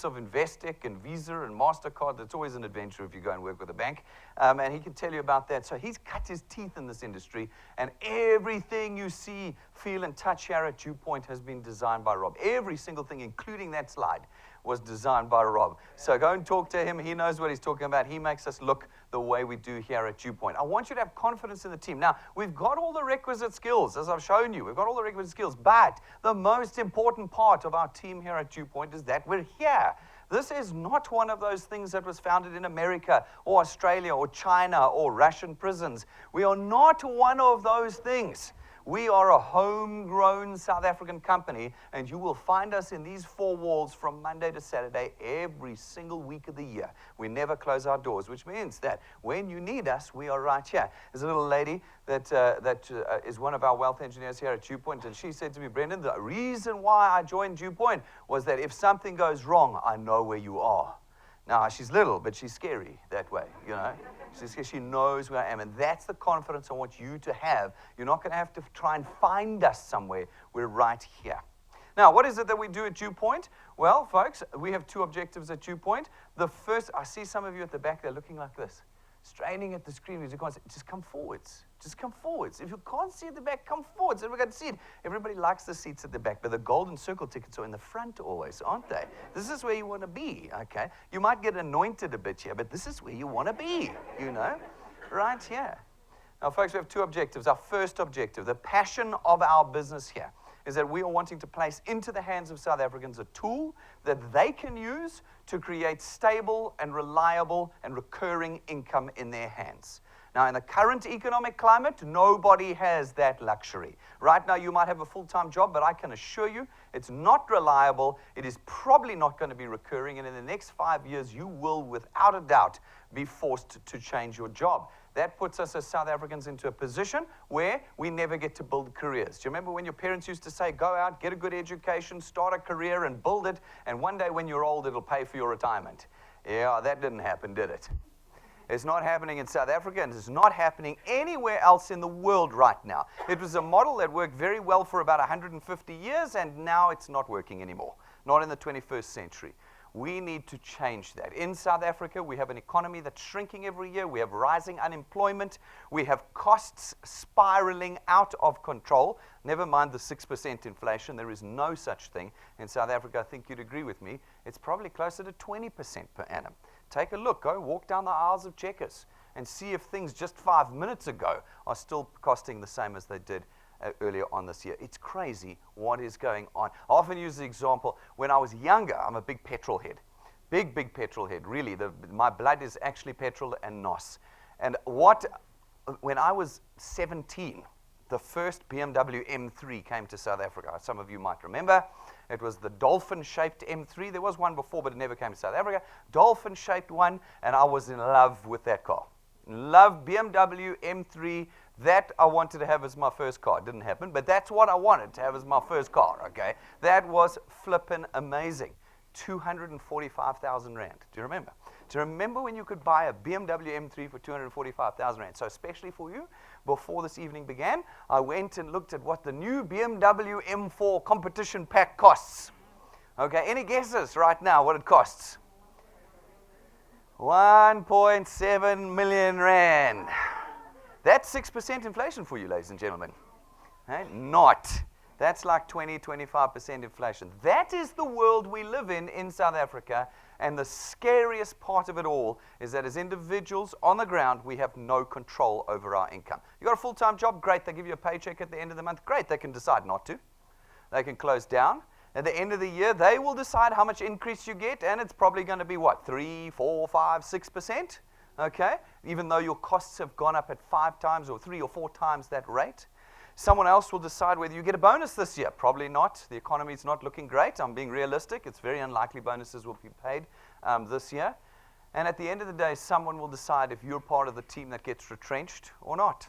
of Investec and Visa and MasterCard. It's always an adventure if you go and work with a bank. And he can tell you about that. So he's cut his teeth in this industry, and everything you see, feel, and touch here at DuePoint has been designed by Rob. Every single thing, including that slide, was designed by Rob. So go and talk to him. He knows what he's talking about. He makes us look the way we do here at DuePoint. I want you to have confidence in the team. Now, we've got all the requisite skills, as I've shown you. We've got all the requisite skills, but the most important part of our team here at DuePoint is that we're here. This is not one of those things that was founded in America or Australia or China or Russian prisons. We are not one of those things. We are a homegrown South African company, and you will find us in these four walls from Monday to Saturday every single week of the year. We never close our doors, which means that when you need us, we are right here. There's a little lady that is one of our wealth engineers here at DuePoint, and she said to me, Brendan, the reason why I joined DuePoint was that if something goes wrong, I know where you are. Now, she's little, but she's scary that way, you know. She knows where I am, and that's the confidence I want you to have. You're not going to have to try and find us somewhere. We're right here. Now, what is it that we do at DuePoint? Well, folks, we have two objectives at DuePoint. The first, I see some of you at the back, they're looking like this, straining at the screen. You can't see. Just come forwards. Just come forwards. If you can't see at the back, come forwards. Everybody can see it. Everybody likes the seats at the back, but the golden circle tickets are in the front always, aren't they? This is where you want to be, okay? You might get anointed a bit here, but this is where you want to be, you know? Right here. Now, folks, we have two objectives. Our first objective, the passion of our business here, is that we are wanting to place into the hands of South Africans a tool that they can use to create stable and reliable and recurring income in their hands. Now, in the current economic climate, nobody has that luxury. Right now, you might have a full-time job, but I can assure you it's not reliable. It is probably not going to be recurring, and in the next 5 years, you will, without a doubt, be forced to change your job. That puts us as South Africans into a position where we never get to build careers. Do you remember when your parents used to say, go out, get a good education, start a career, and build it, and one day when you're old, it'll pay for your retirement? Yeah, that didn't happen, did it? It's not happening in South Africa, and it's not happening anywhere else in the world right now. It was a model that worked very well for about 150 years, and now it's not working anymore, not in the 21st century. We need to change that. In South Africa, we have an economy that's shrinking every year. We have rising unemployment. We have costs spiraling out of control. Never mind the 6% inflation. There is no such thing. In South Africa, I think you'd agree with me, it's probably closer to 20% per annum. Take a look. Go walk down the aisles of Checkers and see if things just 5 minutes ago are still costing the same as they did earlier on this year. It's crazy what is going on. I often use the example, when I was younger, I'm a big petrol head. Big petrol head, really. My blood is actually petrol and NOS. And when I was 17, the first BMW M3 came to South Africa. Some of you might remember. It was the dolphin-shaped M3. There was one before, but it never came to South Africa. Dolphin-shaped one, and I was in love with that car. Love BMW M3. That I wanted to have as my first car. It didn't happen, but that's what I wanted to have as my first car, okay? That was flippin' amazing. 245,000 Rand. Do you remember? Do you remember when you could buy a BMW M3 for 245,000 Rand? So especially for you, before this evening began, I went and looked at what the new BMW M4 competition pack costs. Okay, any guesses right now what it costs? 1.7 million Rand. That's 6% inflation for you, ladies and gentlemen. Right? Not. That's like 20-25% inflation. That is the world we live in South Africa, and the scariest part of it all is that as individuals on the ground, we have no control over our income. You got a full-time job? Great. They give you a paycheck at the end of the month? Great. They can decide not to. They can close down. At the end of the year, they will decide how much increase you get, and it's probably going to be what, 3, 4, 5, 6%? Okay, even though your costs have gone up at 5 times or 3 or 4 times that rate. Someone else will decide whether you get a bonus this year. Probably not. The economy is not looking great. I'm being realistic. It's very unlikely bonuses will be paid this year. And at the end of the day, someone will decide if you're part of the team that gets retrenched or not.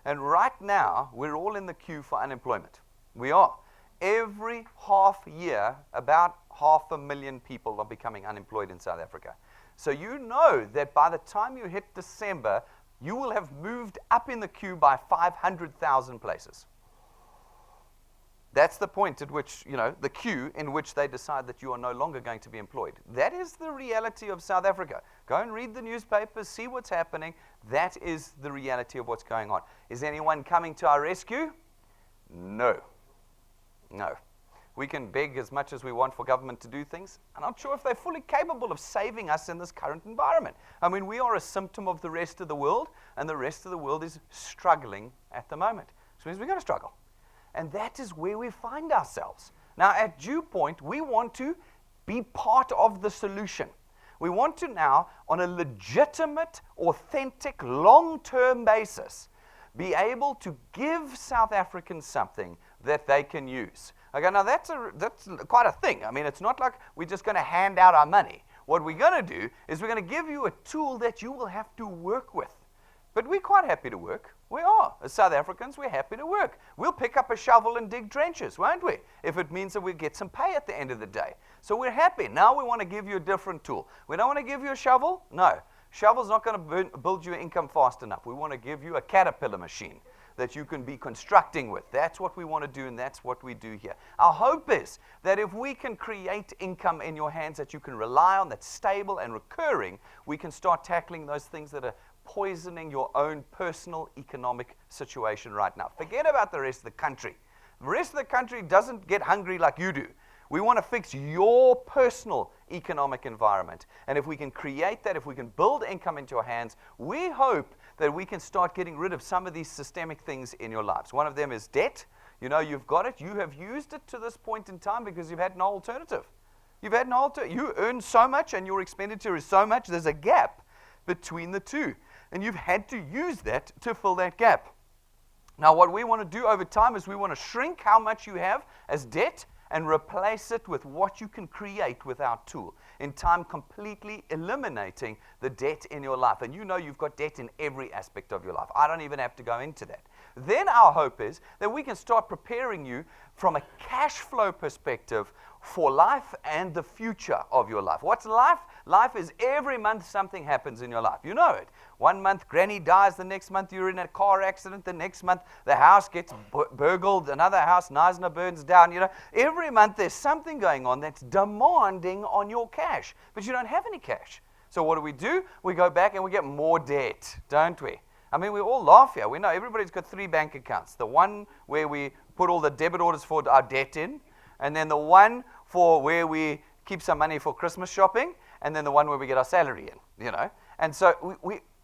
And right now, we're all in the queue for unemployment. We are. Every half year, about 500,000 people are becoming unemployed in South Africa. So you know that by the time you hit December, you will have moved up in the queue by 500,000 places. That's the point at which, the cue in which they decide that you are no longer going to be employed. That is the reality of South Africa. Go and read the newspapers, see what's happening. That is the reality of what's going on. Is anyone coming to our rescue? No. No. We can beg as much as we want for government to do things. I'm not sure if they're fully capable of saving us in this current environment. I mean, we are a symptom of the rest of the world, and the rest of the world is struggling at the moment. Which means we've got to struggle. And that is where we find ourselves. Now, at DuePoint, we want to be part of the solution. We want to now, on a legitimate, authentic, long-term basis, be able to give South Africans something that they can use. Okay, now that's quite a thing. I mean, it's not like we're just going to hand out our money. What we're going to do is we're going to give you a tool that you will have to work with. But we're quite happy to work. We are. As South Africans, we're happy to work. We'll pick up a shovel and dig trenches, won't we? If it means that we get some pay at the end of the day. So we're happy. Now we want to give you a different tool. We don't want to give you a shovel? No. Shovel's not going to build you income fast enough. We want to give you a caterpillar machine that you can be constructing with. That's what we want to do, and that's what we do here. Our hope is that if we can create income in your hands that you can rely on, that's stable and recurring, we can start tackling those things that are poisoning your own personal economic situation right now. Forget about the rest of the country. The rest of the country doesn't get hungry like you do. We want to fix your personal economic environment. And if we can create that, if we can build income into your hands, we hope that we can start getting rid of some of these systemic things in your lives. One of them is debt. You've got it. You have used it to this point in time because you've had no alternative. You've had no alternative. You earn so much and your expenditure is so much. There's a gap between the two. And you've had to use that to fill that gap. Now, what we want to do over time is we want to shrink how much you have as debt and replace it with what you can create with our tool. In time, completely eliminating the debt in your life. And you've got debt in every aspect of your life. I don't even have to go into that. Then our hope is that we can start preparing you from a cash flow perspective for life and the future of your life. What's life? Life is every month something happens in your life. You know it. One month granny dies, the next month you're in a car accident, the next month the house gets burgled, another house, Neisner burns down. Every month there's something going on that's demanding on your cash, but you don't have any cash. So what do? We go back and we get more debt, don't we? I mean, we all laugh here. We know everybody's got 3 bank accounts. The one where we put all the debit orders for our debt in, and then the one for where we keep some money for Christmas shopping, and then the one where we get our salary in, And so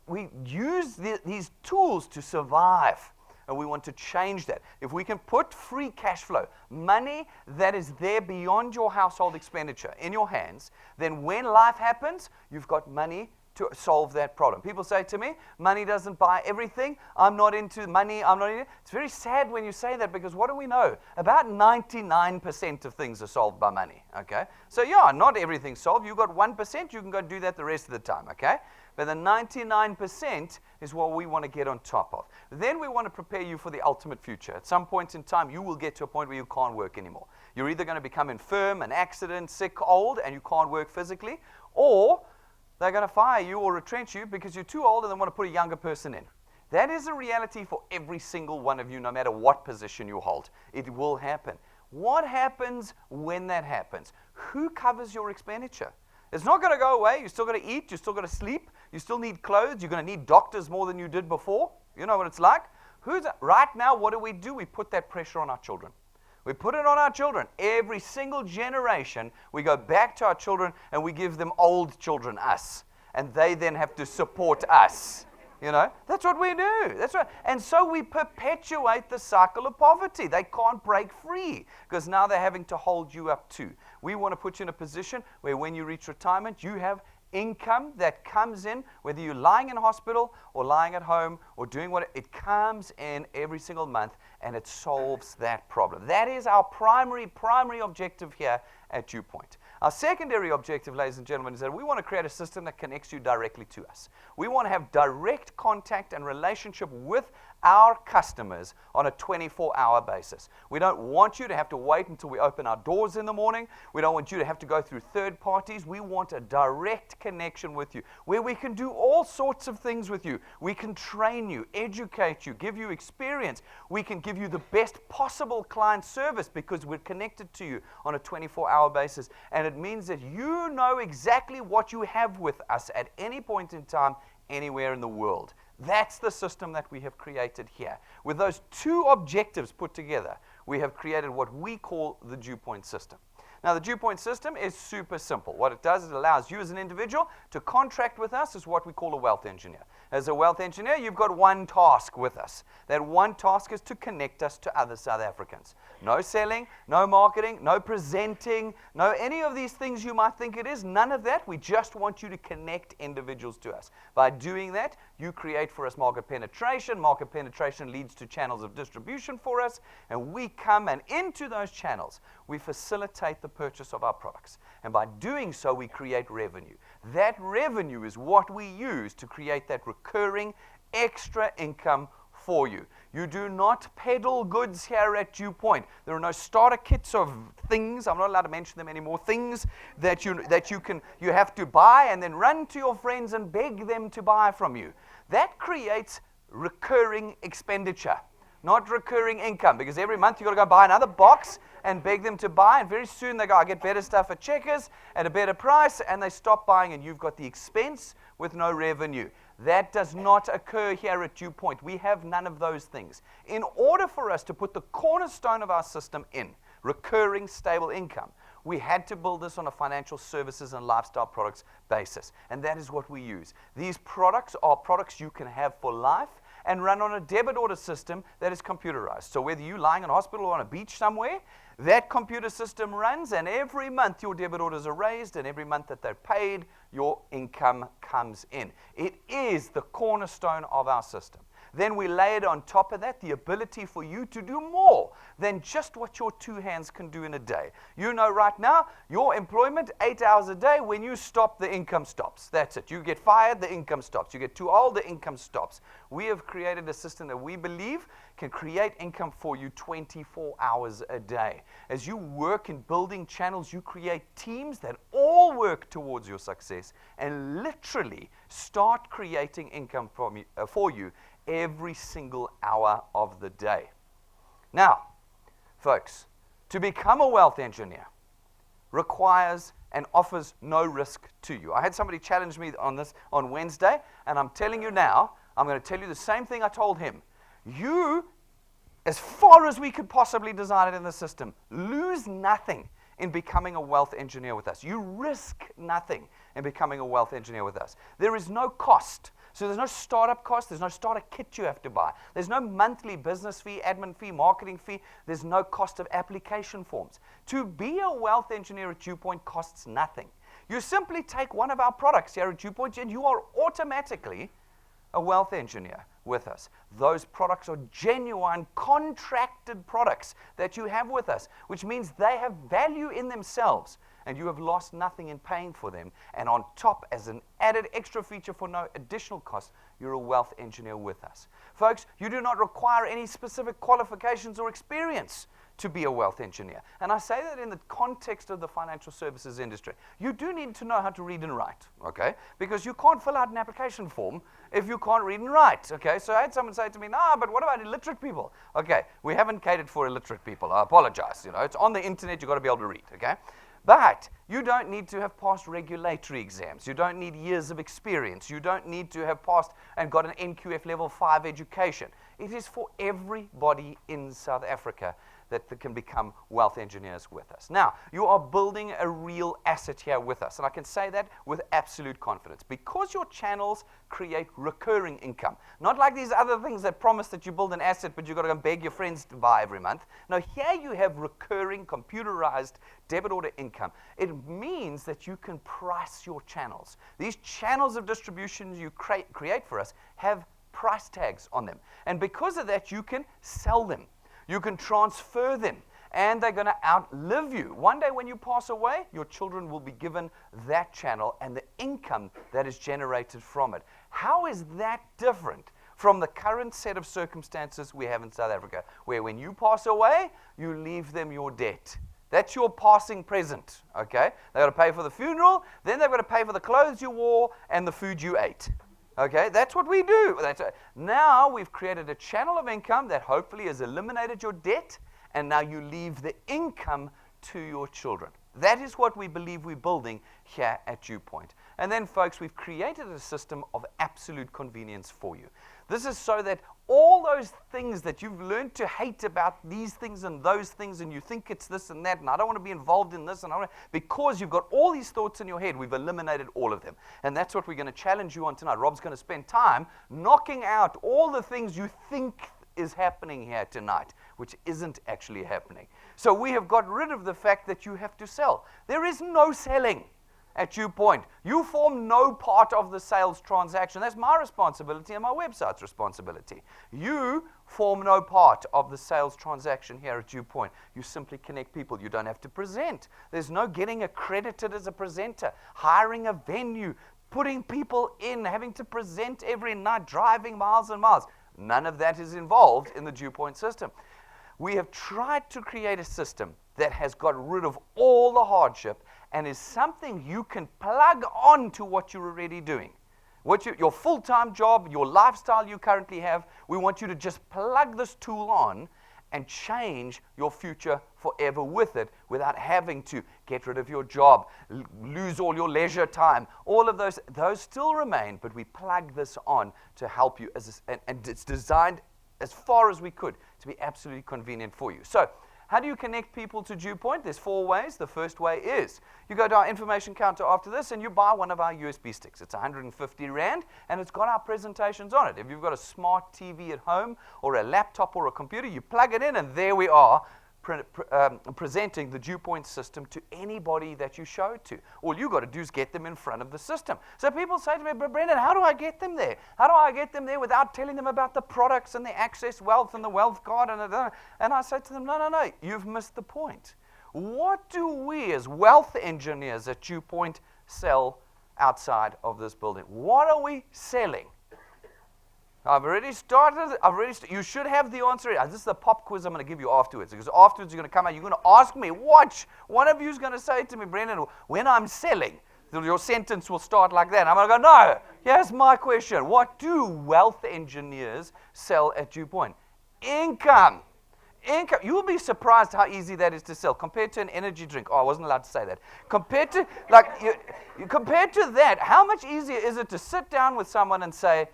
we use these tools to survive, and we want to change that. If we can put free cash flow, money that is there beyond your household expenditure in your hands, then when life happens, you've got money to solve that problem. People say to me, money doesn't buy everything. I'm not into money. It's very sad when you say that, because what do we know? About 99% of things are solved by money, okay? So yeah, not everything's solved. You've got 1%, you can go do that the rest of the time, okay? But the 99% is what we want to get on top of. Then we want to prepare you for the ultimate future. At some point in time, you will get to a point where you can't work anymore. You're either going to become infirm, an accident, sick, old, and you can't work physically, or they're going to fire you or retrench you because you're too old and they want to put a younger person in. That is a reality for every single one of you, no matter what position you hold. It will happen. What happens when that happens? Who covers your expenditure? It's not going to go away. You're still going to eat. You're still going to sleep. You still need clothes. You're going to need doctors more than you did before. You know what it's like? Right now, what do? We put that pressure on our children. We put it on our children. Every single generation, we go back to our children and we give them old children, us. And they then have to support us. That's what we do. That's right. And so we perpetuate the cycle of poverty. They can't break free because now they're having to hold you up too. We want to put you in a position where when you reach retirement, you have income that comes in, whether you're lying in hospital or lying at home or doing it comes in every single month, and it solves that problem. That is our primary objective here at DuePoint. Our secondary objective, ladies and gentlemen, is that we want to create a system that connects you directly to us. We want to have direct contact and relationship with our customers on a 24-hour basis. We don't want you to have to wait until we open our doors in the morning. We don't want you to have to go through third parties. We want a direct connection with you where we can do all sorts of things with you. We can train you, educate you, give you experience. We can give you the best possible client service because we're connected to you on a 24-hour basis. And it means that you know exactly what you have with us at any point in time, anywhere in the world. That's the system that we have created here. With those two objectives put together, we have created what we call the DuePoint system. Now, the DuePoint system is super simple. What it does is it allows you as an individual to contract with us as what we call a wealth engineer. As a wealth engineer, you've got one task with us. That one task is to connect us to other South Africans. No selling, no marketing, no presenting, no any of these things you might think it is. None of that. We just want you to connect individuals to us. By doing that, you create for us market penetration. Market penetration leads to channels of distribution for us, and we come and into those channels, we facilitate the purchase of our products. And by doing so, we create revenue. That revenue is what we use to create that recurring extra income for you. You do not peddle goods here at DuePoint. There are no starter kits of things. I'm not allowed to mention them anymore. Things that you have to buy and then run to your friends and beg them to buy from you. That creates recurring expenditure, not recurring income, because every month you've got to go buy another box and beg them to buy, and very soon they go, I get better stuff at Checkers at a better price, and they stop buying, and you've got the expense with no revenue. That does not occur here at DuePoint. We have none of those things. In order for us to put the cornerstone of our system in, recurring stable income, we had to build this on a financial services and lifestyle products basis, and that is what we use. These products are products you can have for life and run on a debit order system that is computerized. So whether you're lying in a hospital or on a beach somewhere, that computer system runs, and every month your debit orders are raised, and every month that they're paid, your income comes in. It is the cornerstone of our system. Then we layered on top of that the ability for you to do more than just what your two hands can do in a day. You know right now, your employment, 8 hours a day, when you stop, the income stops. That's it. You get fired, the income stops. You get too old, the income stops. We have created a system that we believe can create income for you 24 hours a day. As you work in building channels, you create teams that all work towards your success and literally start creating income for you every single hour of the day. Now, folks, to become a wealth engineer requires and offers no risk to you. I had somebody challenge me on this on Wednesday, and I'm telling you now, I'm going to tell you the same thing I told him. You, as far as we could possibly design it in the system, lose nothing in becoming a wealth engineer with us. You risk nothing in becoming a wealth engineer with us. There is no cost. So there's no startup cost, there's no starter kit you have to buy. There's no monthly business fee, admin fee, marketing fee. There's no cost of application forms. To be a wealth engineer at DuePoint costs nothing. You simply take one of our products here at DuePoint and you are automatically a wealth engineer with us. Those products are genuine contracted products that you have with us, which means they have value in themselves. And you have lost nothing in paying for them. And on top, as an added extra feature for no additional cost, you're a wealth engineer with us. Folks, you do not require any specific qualifications or experience to be a wealth engineer. And I say that in the context of the financial services industry. You do need to know how to read and write, okay? Because you can't fill out an application form if you can't read and write, okay? So I had someone say to me, nah, but what about illiterate people? Okay, we haven't catered for illiterate people. I apologize, it's on the internet, you've got to be able to read, okay? But you don't need to have passed regulatory exams. You don't need years of experience. You don't need to have passed and got an NQF level 5 education. It is for everybody in South Africa that can become wealth engineers with us. Now, you are building a real asset here with us, and I can say that with absolute confidence because your channels create recurring income. Not like these other things that promise that you build an asset, but you've got to go and beg your friends to buy every month. No, here you have recurring, computerized debit order income. It means that you can price your channels. These channels of distribution you create for us have price tags on them, and because of that, you can sell them. You can transfer them, and they're going to outlive you. One day when you pass away, your children will be given that channel and the income that is generated from it. How is that different from the current set of circumstances we have in South Africa, where when you pass away, you leave them your debt. That's your passing present, okay? They've got to pay for the funeral, then they've got to pay for the clothes you wore and the food you ate. Okay, that's what we do. Now we've created a channel of income that hopefully has eliminated your debt, and now you leave the income to your children. That is what we believe we're building here at DuePoint. And then, folks, we've created a system of absolute convenience for you. This is so that all those things that you've learned to hate about these things and those things, and you think it's this and that, and I don't want to be involved in this, and because you've got all these thoughts in your head, we've eliminated all of them. And that's what we're going to challenge you on tonight. Rob's going to spend time knocking out all the things you think is happening here tonight, which isn't actually happening. So we have got rid of the fact that you have to sell. There is no selling at DuePoint. You form no part of the sales transaction. That's my responsibility and my website's responsibility. You form no part of the sales transaction here at DuePoint. You simply connect people. You don't have to present. There's no getting accredited as a presenter, hiring a venue, putting people in, having to present every night, driving miles and miles. None of that is involved in the DuePoint system. We have tried to create a system that has got rid of all the hardship and is something you can plug on to what you're already doing. Your full-time job, your lifestyle you currently have, we want you to just plug this tool on and change your future forever with it without having to get rid of your job, lose all your leisure time. All of those still remain, but we plug this on to help you, and it's designed as far as we could to be absolutely convenient for you. So, how do you connect people to DuePoint? There's 4 ways. The first way is you go to our information counter after this and you buy one of our USB sticks. It's 150 Rand and it's got our presentations on it. If you've got a smart TV at home or a laptop or a computer, you plug it in and there we are, presenting the DuePoint system to anybody that you show it to. All you got to do is get them in front of the system. So people say to me, but Brendan, how do I get them there? How do I get them there without telling them about the products and the Access Wealth and the Wealth Card? And I say to them, no, you've missed the point. What do we as wealth engineers at DuePoint sell outside of this building? What are we selling? I've already started. You should have the answer. This is the pop quiz I'm going to give you afterwards. Because afterwards you're going to come out, you're going to ask me, watch. One of you is going to say to me, Brendan, when I'm selling, your sentence will start like that. I'm going to go, no, here's my question. What do wealth engineers sell at DuePoint? Income. Income. You'll be surprised how easy that is to sell compared to an energy drink. Oh, I wasn't allowed to say that. Compared to that, how much easier is it to sit down with someone and say,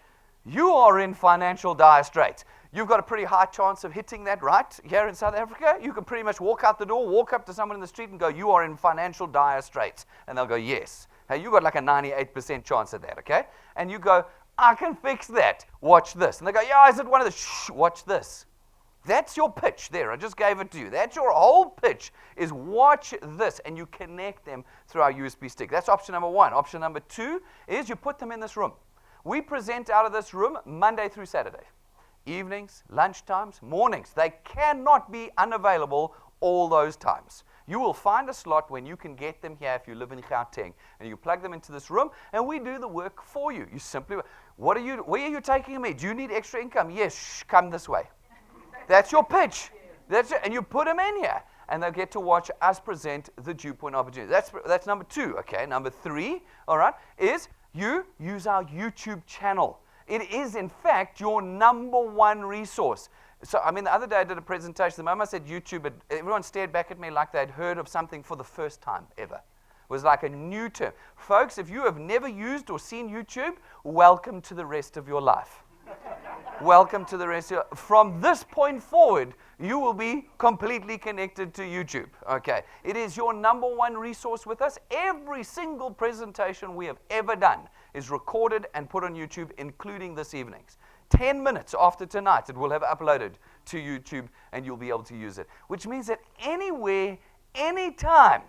you are in financial dire straits. You've got a pretty high chance of hitting that, right? Here in South Africa, you can pretty much walk out the door, walk up to someone in the street and go, you are in financial dire straits. And they'll go, yes. Hey, you've got like a 98% chance of that, okay? And you go, I can fix that. Watch this. And they go, yeah, is it one of the, shh, watch this. That's your pitch there. I just gave it to you. That's your whole pitch is watch this. And you connect them through our USB stick. That's option number 1. Option number 2 is you put them in this room. We present out of this room Monday through Saturday. Evenings, lunchtimes, mornings. They cannot be unavailable all those times. You will find a slot when you can get them here if you live in Gauteng. And you plug them into this room, and we do the work for you. You simply, where are you taking me? Do you need extra income? Yes, come this way. That's your pitch. That's it. And you put them in here. And they'll get to watch us present the DuePoint opportunity. That's number 2, okay? Number 3, all right, is you use our YouTube channel. It is, in fact, your number 1 resource. So, I mean, the other day I did a presentation. The moment I said YouTube, everyone stared back at me like they'd heard of something for the first time ever. It was like a new term. Folks, if you have never used or seen YouTube, welcome to the rest of your life. Welcome to the rest of your life. From this point forward, you will be completely connected to YouTube. Okay. It is your number 1 resource with us. Every single presentation we have ever done is recorded and put on YouTube, including this evening's. 10 minutes after tonight, it will have uploaded to YouTube, and you'll be able to use it. Which means that anywhere, anytime,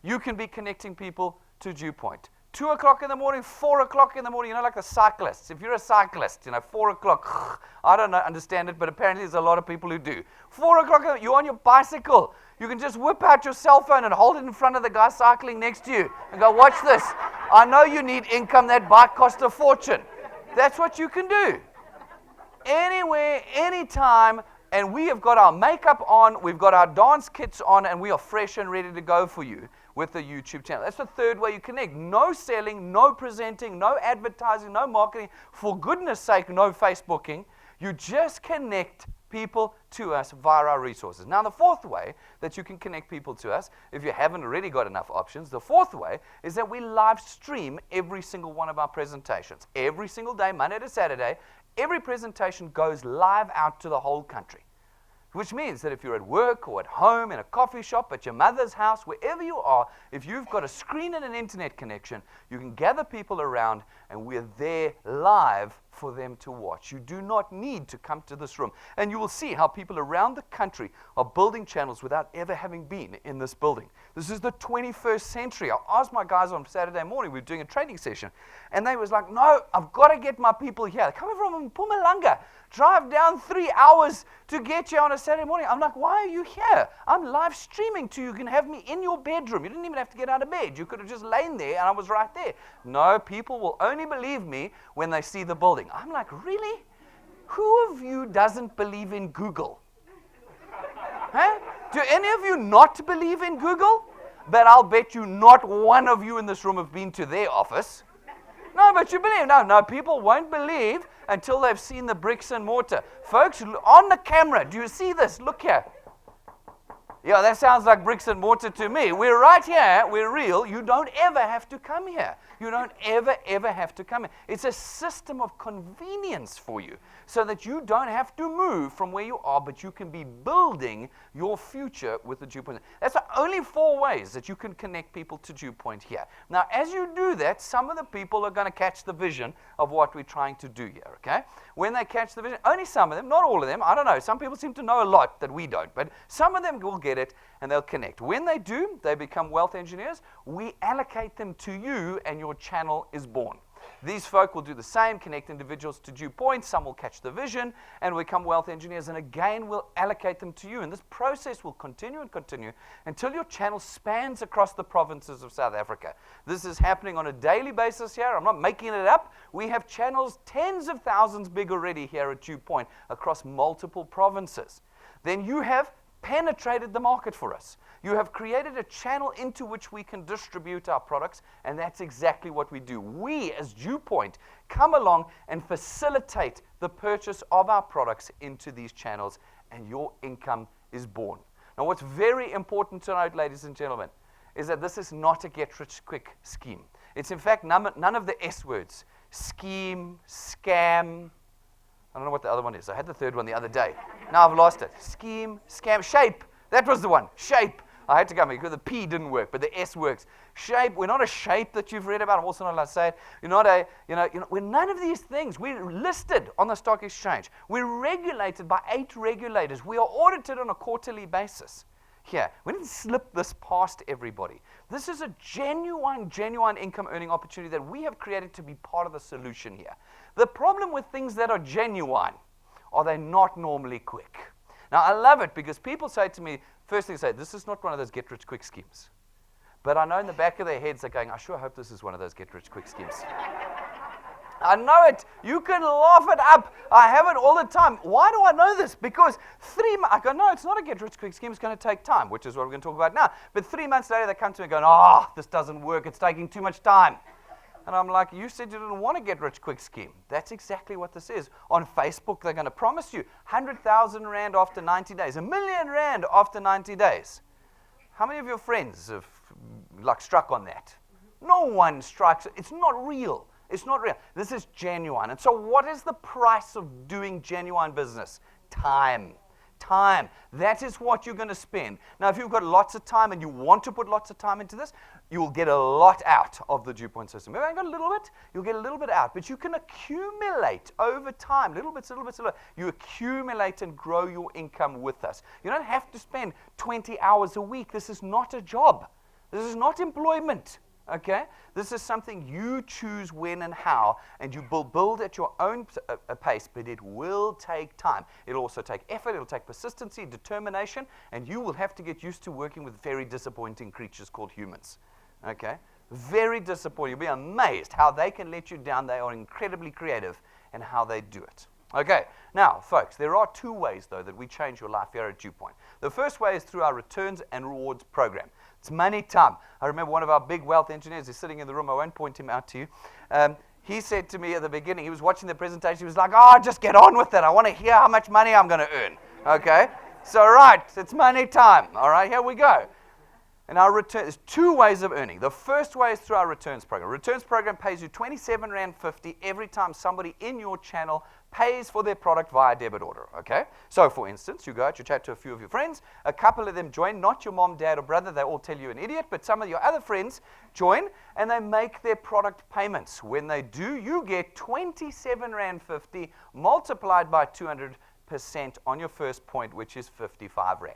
you can be connecting people to DuePoint. 2 o'clock in the morning, 4 o'clock in the morning, like the cyclists. If you're a cyclist, 4 o'clock, I don't understand it, but apparently there's a lot of people who do. 4 o'clock, you're on your bicycle. You can just whip out your cell phone and hold it in front of the guy cycling next to you and go, watch this. I know you need income. That bike cost a fortune. That's what you can do. Anywhere, anytime, and we have got our makeup on, we've got our dance kits on, and we are fresh and ready to go for you with the YouTube channel. That's the third way you connect. No selling, no presenting, no advertising, no marketing. For goodness sake, no Facebooking. You just connect people to us via our resources. Now, the fourth way that you can connect people to us, if you haven't already got enough options, the fourth way is that we live stream every single one of our presentations. Every single day, Monday to Saturday, every presentation goes live out to the whole country. Which means that if you're at work or at home, in a coffee shop, at your mother's house, wherever you are, if you've got a screen and an internet connection, you can gather people around and we're there live for them to watch. You do not need to come to this room. And you will see how people around the country are building channels without ever having been in this building. This is the 21st century. I asked my guys on Saturday morning, we were doing a training session, and they was like, no, I've got to get my people here. They're coming from Mpumalanga. Drive down 3 hours to get you on a Saturday morning. I'm like, why are you here? I'm live streaming to you. You can have me in your bedroom. You didn't even have to get out of bed. You could have just lain there and I was right there. No, people will only believe me when they see the building. I'm like, really? Who of you doesn't believe in Google? Huh? Do any of you not believe in Google? But I'll bet you not one of you in this room have been to their office. No, but you believe. No, people won't believe until they've seen the bricks and mortar. Folks, on the camera, do you see this? Look here. Yeah, that sounds like bricks and mortar to me. We're right here. We're real. You don't ever have to come here. You don't ever have to come here. It's a system of convenience for you so that you don't have to move from where you are, but you can be building your future with the DuePoint. That's the only 4 ways that you can connect people to DuePoint here. Now, as you do that, some of the people are going to catch the vision of what we're trying to do here, okay? When they catch the vision, only some of them, not all of them, I don't know. Some people seem to know a lot that we don't, but some of them will get it and they'll connect. When they do, they become wealth engineers. We allocate them to you and your channel is born. These folk will do the same, connect individuals to DuePoint. Some will catch the vision and become wealth engineers. And again, we'll allocate them to you. And this process will continue and continue until your channel spans across the provinces of South Africa. This is happening on a daily basis here. I'm not making it up. We have channels tens of thousands big already here at DuePoint across multiple provinces. Then you have penetrated the market for us. You have created a channel into which we can distribute our products, and that's exactly what we do. We, as DuePoint, come along and facilitate the purchase of our products into these channels, and your income is born. Now, what's very important to note, ladies and gentlemen, is that this is not a get-rich-quick scheme. It's, in fact, none of the S words. Scheme, scam, I don't know what the other one is. I had the third one the other day. Now I've lost it. Scheme, scam, shape. That was the one. Shape. I had to go because the P didn't work, but the S works. Shape. We're not a shape that you've read about. I'm also not allowed to say it. You're not a, we're none of these things. We're listed on the stock exchange. We're regulated by 8 regulators. We are audited on a quarterly basis. Here, we didn't slip this past everybody. This is a genuine income earning opportunity that we have created to be part of the solution here. The problem with things that are genuine are they not normally quick. Now, I love it because people say to me, first thing they say, this is not one of those get-rich-quick schemes. But I know in the back of their heads they're going, I sure hope this is one of those get-rich-quick schemes. I know it. You can laugh it up. I have it all the time. Why do I know this? Because 3 months, I go, no, it's not a get-rich-quick scheme. It's going to take time, which is what we're going to talk about now. But 3 months later, they come to me going, this doesn't work. It's taking too much time. And I'm like, you said you didn't want a get-rich-quick scheme. That's exactly what this is. On Facebook, they're going to promise you 100,000 Rand after 90 days, R1 million after 90 days. How many of your friends have struck on that? No one strikes. It's not real. It's not real. This is genuine. And so what is the price of doing genuine business? Time. Time. That is what you're going to spend. Now, if you've got lots of time and you want to put lots of time into this, you will get a lot out of the DuePoint system. If you got a little bit, you'll get a little bit out. But you can accumulate over time, little bits. You accumulate and grow your income with us. You don't have to spend 20 hours a week. This is not a job. This is not employment. Okay? This is something you choose when and how, and you build at your own pace, but it will take time. It'll also take effort, it'll take persistency, determination, and you will have to get used to working with very disappointing creatures called humans. Okay? Very disappointing. You'll be amazed how they can let you down. They are incredibly creative in how they do it. Okay, now, folks, there are two ways, though, that we change your life here at DuePoint. The first way is through our returns and rewards program. It's money time. I remember one of our big wealth engineers is sitting in the room. I won't point him out to you. He said to me at the beginning, he was watching the presentation, he was like, just get on with it. I want to hear how much money I'm going to earn. Okay? So, right, it's money time. All right, here we go. And our return, there's two ways of earning. The first way is through our returns program. Returns program pays you R27.50 every time somebody in your channel pays for their product via debit order, okay? So, for instance, you go out, you chat to a few of your friends, a couple of them join, not your mom, dad, or brother, they all tell you an idiot, but some of your other friends join, and they make their product payments. When they do, you get R27.50 multiplied by 200% on your first point, which is R55.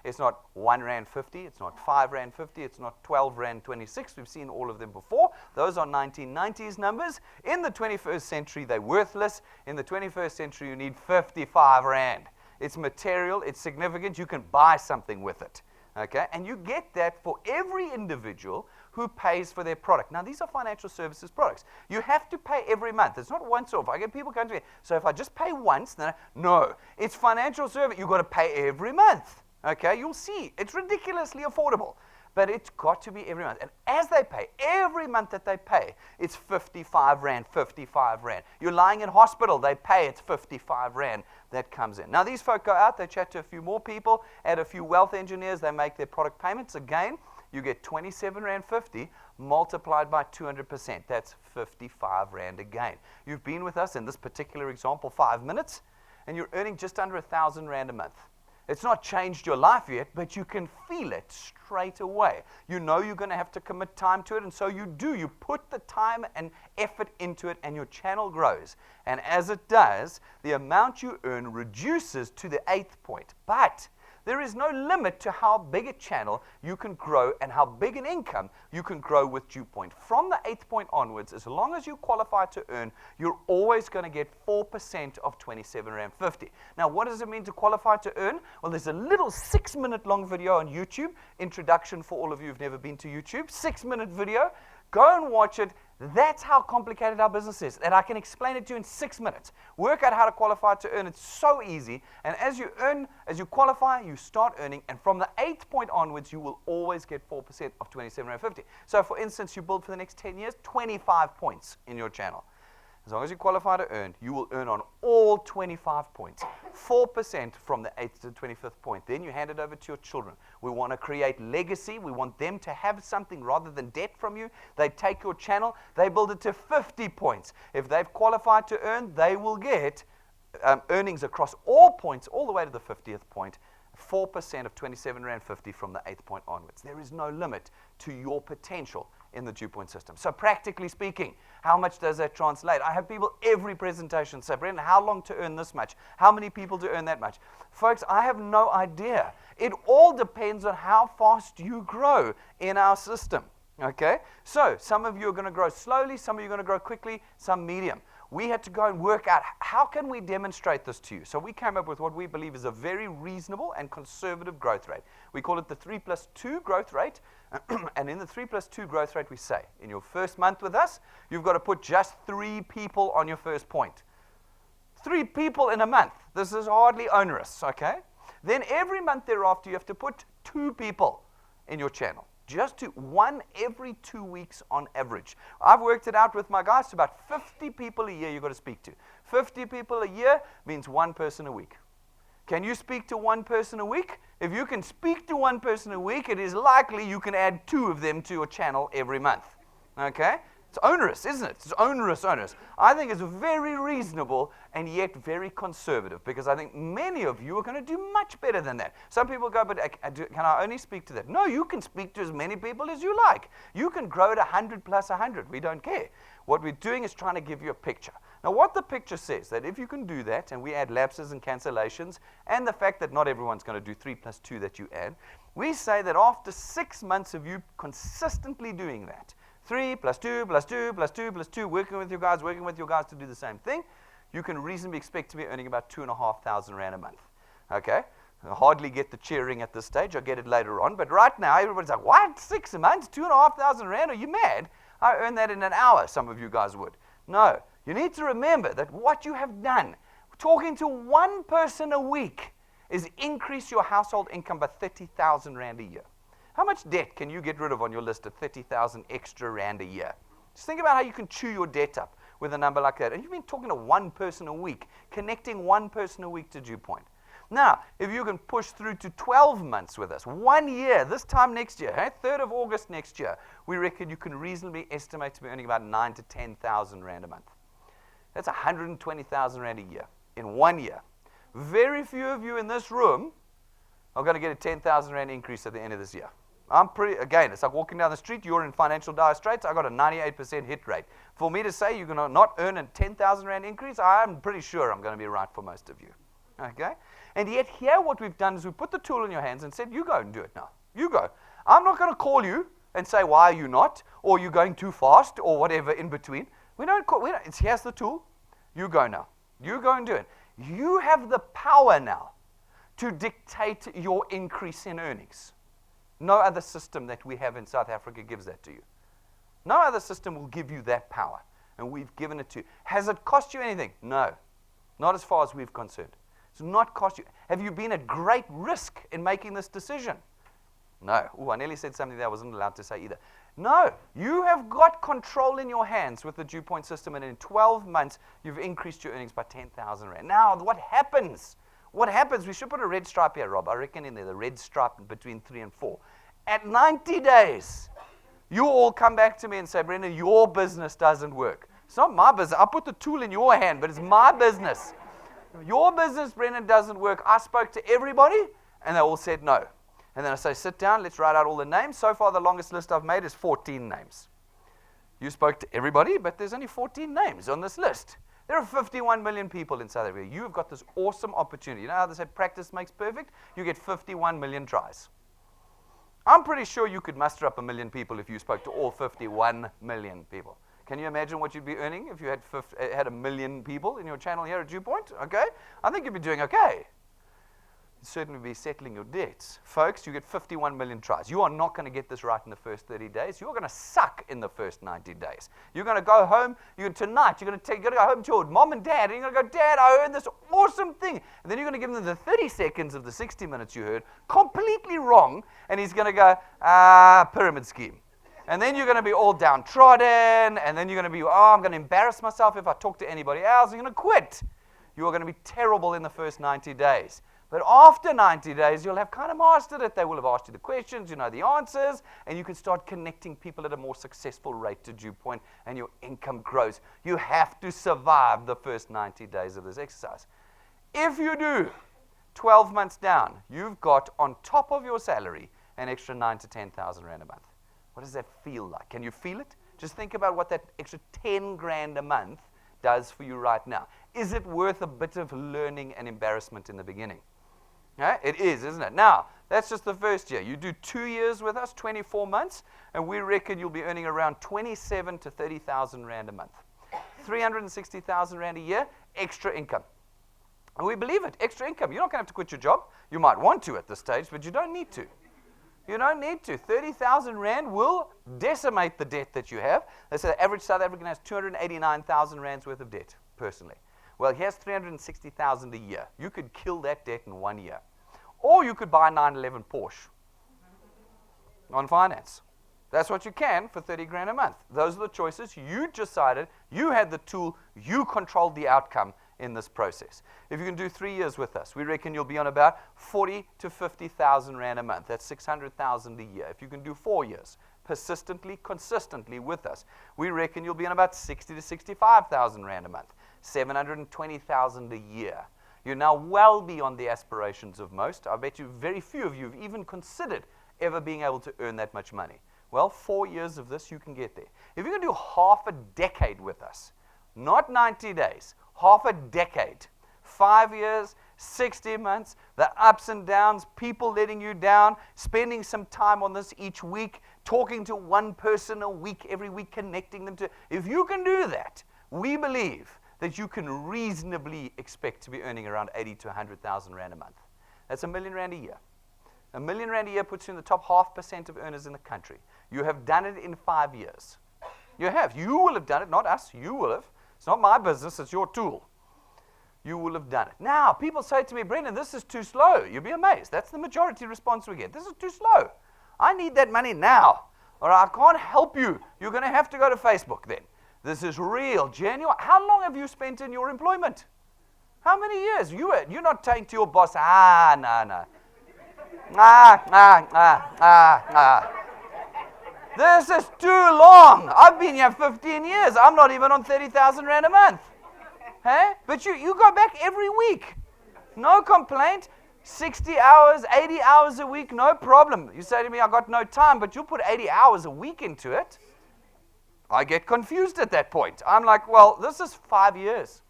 It's not R1.50, it's not R5.50, it's not R12.26. We've seen all of them before. Those are 1990s numbers. In the 21st century, they're worthless. In the 21st century, you need R55. It's material, it's significant. You can buy something with it. Okay? And you get that for every individual who pays for their product. Now, these are financial services products. You have to pay every month. It's not once off. I get people coming to me, so if I just pay once, then no. It's financial service. You've got to pay every month. Okay, you'll see. It's ridiculously affordable. But it's got to be every month. And as they pay, every month that they pay, it's R55. You're lying in hospital, they pay, it's R55 that comes in. Now, these folk go out, they chat to a few more people, add a few wealth engineers, they make their product payments. Again, you get R27.50 multiplied by 200%. That's R55 again. You've been with us in this particular example 5 minutes, and you're earning just under R1,000 a month. It's not changed your life yet, but you can feel it straight away. You know you're going to have to commit time to it, and so you do. You put the time and effort into it, and your channel grows. And as it does, the amount you earn reduces to the 8th point. But there is no limit to how big a channel you can grow and how big an income you can grow with DuePoint. From the 8th point onwards, as long as you qualify to earn, you're always going to get 4% of R27.50. Now, what does it mean to qualify to earn? Well, there's a little 6-minute long video on YouTube, introduction for all of you who've never been to YouTube, 6-minute video. Go and watch it. That's how complicated our business is. And I can explain it to you in 6 minutes. Work out how to qualify to earn. It's so easy. And as you earn, as you qualify, you start earning. And from the 8th point onwards, you will always get 4% of R27.50. So, for instance, you build for the next 10 years, 25 points in your channel. As long as you qualify to earn, you will earn on all 25 points. 4% from the 8th to the 25th point. Then you hand it over to your children. We want to create legacy. We want them to have something rather than debt from you. They take your channel. They build it to 50 points. If they've qualified to earn, they will get earnings across all points, all the way to the 50th point. 4% of R27.50 from the 8th point onwards. There is no limit to your potential in the DuePoint system. So practically speaking, how much does that translate? I have people every presentation say, Brendan, how long to earn this much? How many people to earn that much? Folks, I have no idea. It all depends on how fast you grow in our system. Okay? So some of you are going to grow slowly, some of you are going to grow quickly, some medium. We had to go and work out how can we demonstrate this to you. So we came up with what we believe is a very reasonable and conservative growth rate. We call it the 3+2 growth rate. And in the 3+2 growth rate, we say, in your first month with us, you've got to put just 3 people on your first point. 3 people in a month. This is hardly onerous, okay? Then every month thereafter, you have to put 2 people in your channel. Just to 1 every 2 weeks on average. I've worked it out with my guys to about 50 people a year you've got to speak to. 50 people a year means 1 person a week. Can you speak to 1 person a week? If you can speak to 1 person a week, it is likely you can add 2 of them to your channel every month. Okay? It's onerous, isn't it? It's onerous. I think it's very reasonable and yet very conservative, because I think many of you are going to do much better than that. Some people go, but can I only speak to that? No, you can speak to as many people as you like. You can grow to 100 plus 100. We don't care. What we're doing is trying to give you a picture. Now, what the picture says, that if you can do that, and we add lapses and cancellations, and the fact that not everyone's going to do 3+2 that you add, we say that after 6 months of you consistently doing that, 3+2+2+2+2, working with your guys to do the same thing, you can reasonably expect to be earning about R2,500 a month. Okay? I hardly get the cheering at this stage. I'll get it later on. But right now, everybody's like, what? 6 months? R2,500? Are you mad? I earn that in an hour, some of you guys would. No. You need to remember that what you have done Talking to one person a week is increase your household income by 30,000 Rand a year. How much debt can you get rid of on your list at 30,000 extra Rand a year? Just think about how you can chew your debt up with a number like that. And you've been talking to one person a week, connecting one person a week to DuePoint. Now, if you can push through to 12 months with us, 1 year, this time next year, 3rd of August next year, we reckon you can reasonably estimate to be earning about 9,000 to 10,000 Rand a month. That's 120,000 Rand a year in 1 year. Very few of you in this room are going to get a 10,000 Rand increase at the end of this year. Again, it's like walking down the street, you're in financial dire straits, I got a 98% hit rate. For me to say you're going to not earn a 10,000 Rand increase, I'm pretty sure I'm going to be right for most of you. Okay? And yet here what we've done is we've put the tool in your hands and said, you go and do it now. You go. I'm not going to call you and say, why are you not? Or you're going too fast or whatever in between. Here's the tool. You go now. You go and do it. You have the power now to dictate your increase in earnings. No other system that we have in South Africa gives that to you. No other system will give you that power, and we've given it to you. Has it cost you anything? No. Not as far as we're concerned. It's not cost you. Have you been at great risk in making this decision? No. I nearly said something that I wasn't allowed to say either. No. You have got control in your hands with the DuePoint system, and in 12 months, you've increased your earnings by 10,000 Rand. Now, what happens? What happens? We should put a red stripe here, Rob. I reckon in there, the red stripe between 3 and 4. At 90 days, you all come back to me and say, Brendan, your business doesn't work. It's not my business. I put the tool in your hand, but it's my business. Your business, Brendan, doesn't work. I spoke to everybody, and they all said no. And then I say, sit down, let's write out all the names. So far, the longest list I've made is 14 names. You spoke to everybody, but there's only 14 names on this list. There are 51 million people in South Africa. You've got this awesome opportunity. You know how they say practice makes perfect? You get 51 million tries. I'm pretty sure you could muster up 1 million people if you spoke to all 51 million people. Can you imagine what you'd be earning if you had 1 million people in your channel here at DuePoint? Okay? I think you'd be doing okay. You'd certainly be settling your debts. Folks, you get 51 million tries. You are not going to get this right in the first 30 days. You're going to suck in the first 90 days. You're going to go home. Tonight, you're going to go home to your mom and dad, and you're going to go, Dad, I heard this awesome thing. And then you're going to give them the 30 seconds of the 60 minutes you heard, completely wrong, and he's going to go, pyramid scheme. And then you're going to be all downtrodden, and then you're going to be, I'm going to embarrass myself if I talk to anybody else. You're going to quit. You are going to be terrible in the first 90 days. But after 90 days, you'll have kind of mastered it. They will have asked you the questions, you know the answers, and you can start connecting people at a more successful rate to DuePoint, and your income grows. You have to survive the first 90 days of this exercise. If you do, 12 months down, you've got on top of your salary an extra 9,000 to 10,000 Rand a month. What does that feel like? Can you feel it? Just think about what that extra 10 grand a month does for you right now. Is it worth a bit of learning and embarrassment in the beginning? Yeah, it is, isn't it? Now, that's just the first year. You do 2 years with us, 24 months, and we reckon you'll be earning around 27,000 to 30,000 Rand a month. 360,000 Rand a year, extra income. And we believe it, extra income. You're not going to have to quit your job. You might want to at this stage, but you don't need to. You don't need to. 30,000 Rand will decimate the debt that you have. They say the average South African has 289,000 Rands worth of debt, personally. Well, here's 360,000 a year. You could kill that debt in 1 year. Or you could buy a 911 Porsche on finance. That's what you can for 30 grand a month. Those are the choices. You decided, you had the tool, you controlled the outcome in this process. If you can do 3 years with us, we reckon you'll be on about 40 to 50,000 Rand a month. That's 600,000 a year. If you can do 4 years, persistently, consistently with us, we reckon you'll be on about 60 to 65,000 Rand a month. 720,000 a year. You're now well beyond the aspirations of most. I bet you very few of you have even considered ever being able to earn that much money. Well, 4 years of this, you can get there. If you can do half a decade with us, not 90 days, half a decade, 5 years, 60 months, the ups and downs, people letting you down, spending some time on this each week, talking to one person a week, every week, connecting them to, if you can do that, we believe that you can reasonably expect to be earning around 80 to 100,000 Rand a month. That's R1 million a year. R1 million a year puts you in the top 0.5% of earners in the country. You have done it in 5 years. You have. You will have done it, not us. You will have. It's not my business. It's your tool. you will have done it. Now, people say to me, Brendan, this is too slow. You'll be amazed. That's the majority response we get. This is too slow. I need that money now, or I can't help you. You're going to have to go to Facebook then. This is real, genuine. How long have you spent in your employment? How many years? You're not saying to your boss, no. This is too long. I've been here 15 years. I'm not even on 30,000 Rand a month. Hey? But you go back every week. No complaint. 60 hours, 80 hours a week, no problem. You say to me, I got no time, but you put 80 hours a week into it. I get confused at that point. I'm like, well, this is 5 years.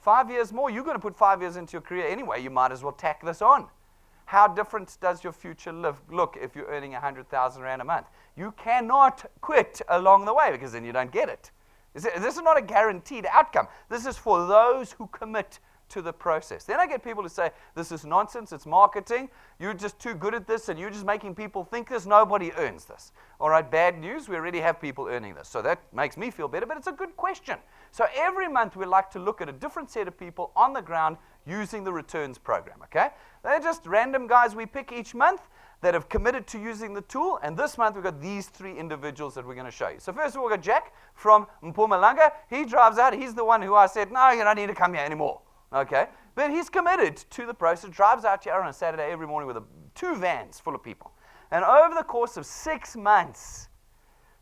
5 years more. You're going to put 5 years into your career anyway. You might as well tack this on. How different does your future look if you're earning 100,000 Rand a month? You cannot quit along the way because then you don't get it. This is not a guaranteed outcome. This is for those who commit to the process. Then I get people who say, this is nonsense, it's marketing, you're just too good at this, and you're just making people think this, nobody earns this. All right, bad news, we already have people earning this. So that makes me feel better, but it's a good question. So every month we like to look at a different set of people on the ground using the returns program, okay? They're just random guys we pick each month that have committed to using the tool, and this month we've got these 3 individuals that we're going to show you. So first of all, we've got Jack from Mpumalanga. He drives out. He's the one who I said, no, you don't need to come here anymore. Okay, but he's committed to the process, drives out here on a Saturday every morning with 2 vans full of people. And over the course of 6 months,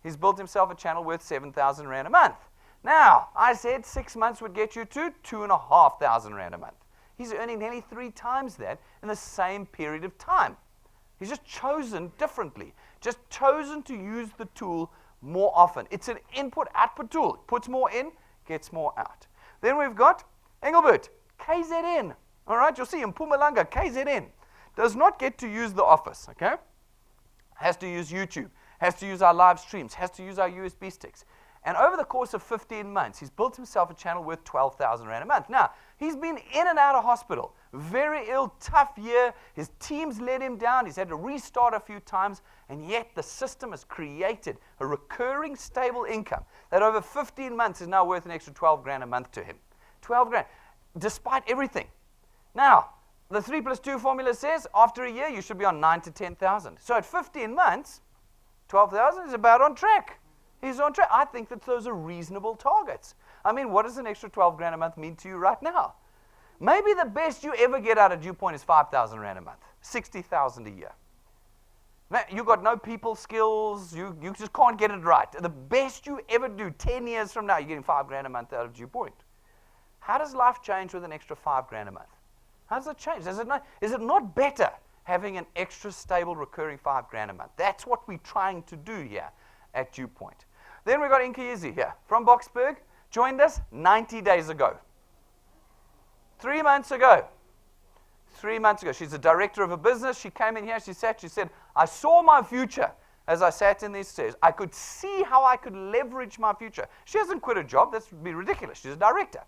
he's built himself a channel worth 7,000 Rand a month. Now, I said 6 months would get you to 2,500 Rand a month. He's earning nearly 3 times that in the same period of time. He's just chosen differently, just chosen to use the tool more often. It's an input-output tool. It puts more in, gets more out. Then we've got Engelbert, KZN. All right, you'll see in Mpumalanga, KZN. Does not get to use the office, okay? Has to use YouTube, has to use our live streams, has to use our USB sticks. And over the course of 15 months, he's built himself a channel worth 12,000 Rand a month. Now, he's been in and out of hospital. Very ill, tough year. His team's let him down. He's had to restart a few times. And yet the system has created a recurring stable income that over 15 months is now worth an extra 12 grand a month to him. 12 grand, despite everything. Now, the 3 + 2 formula says after a year, you should be on 9 to 10,000. So at 15 months, 12,000 is about on track. He's on track. I think that those are reasonable targets. I mean, what does an extra 12 grand a month mean to you right now? Maybe the best you ever get out of DuePoint is 5,000 Rand a month, 60,000 a year. You got no people skills. You just can't get it right. The best you ever do, 10 years from now, you're getting 5 grand a month out of DuePoint. How does life change with an extra 5 grand a month? How does it change? Is it not better having an extra stable recurring 5 grand a month? That's what we're trying to do here at DuePoint. Then we've got Inkiyizi here from Boksburg, joined us 90 days ago. 3 months ago. 3 months ago. She's the director of a business. She came in here, she said, I saw my future as I sat in these chairs. I could see how I could leverage my future. She hasn't quit her job. That would be ridiculous. She's a director.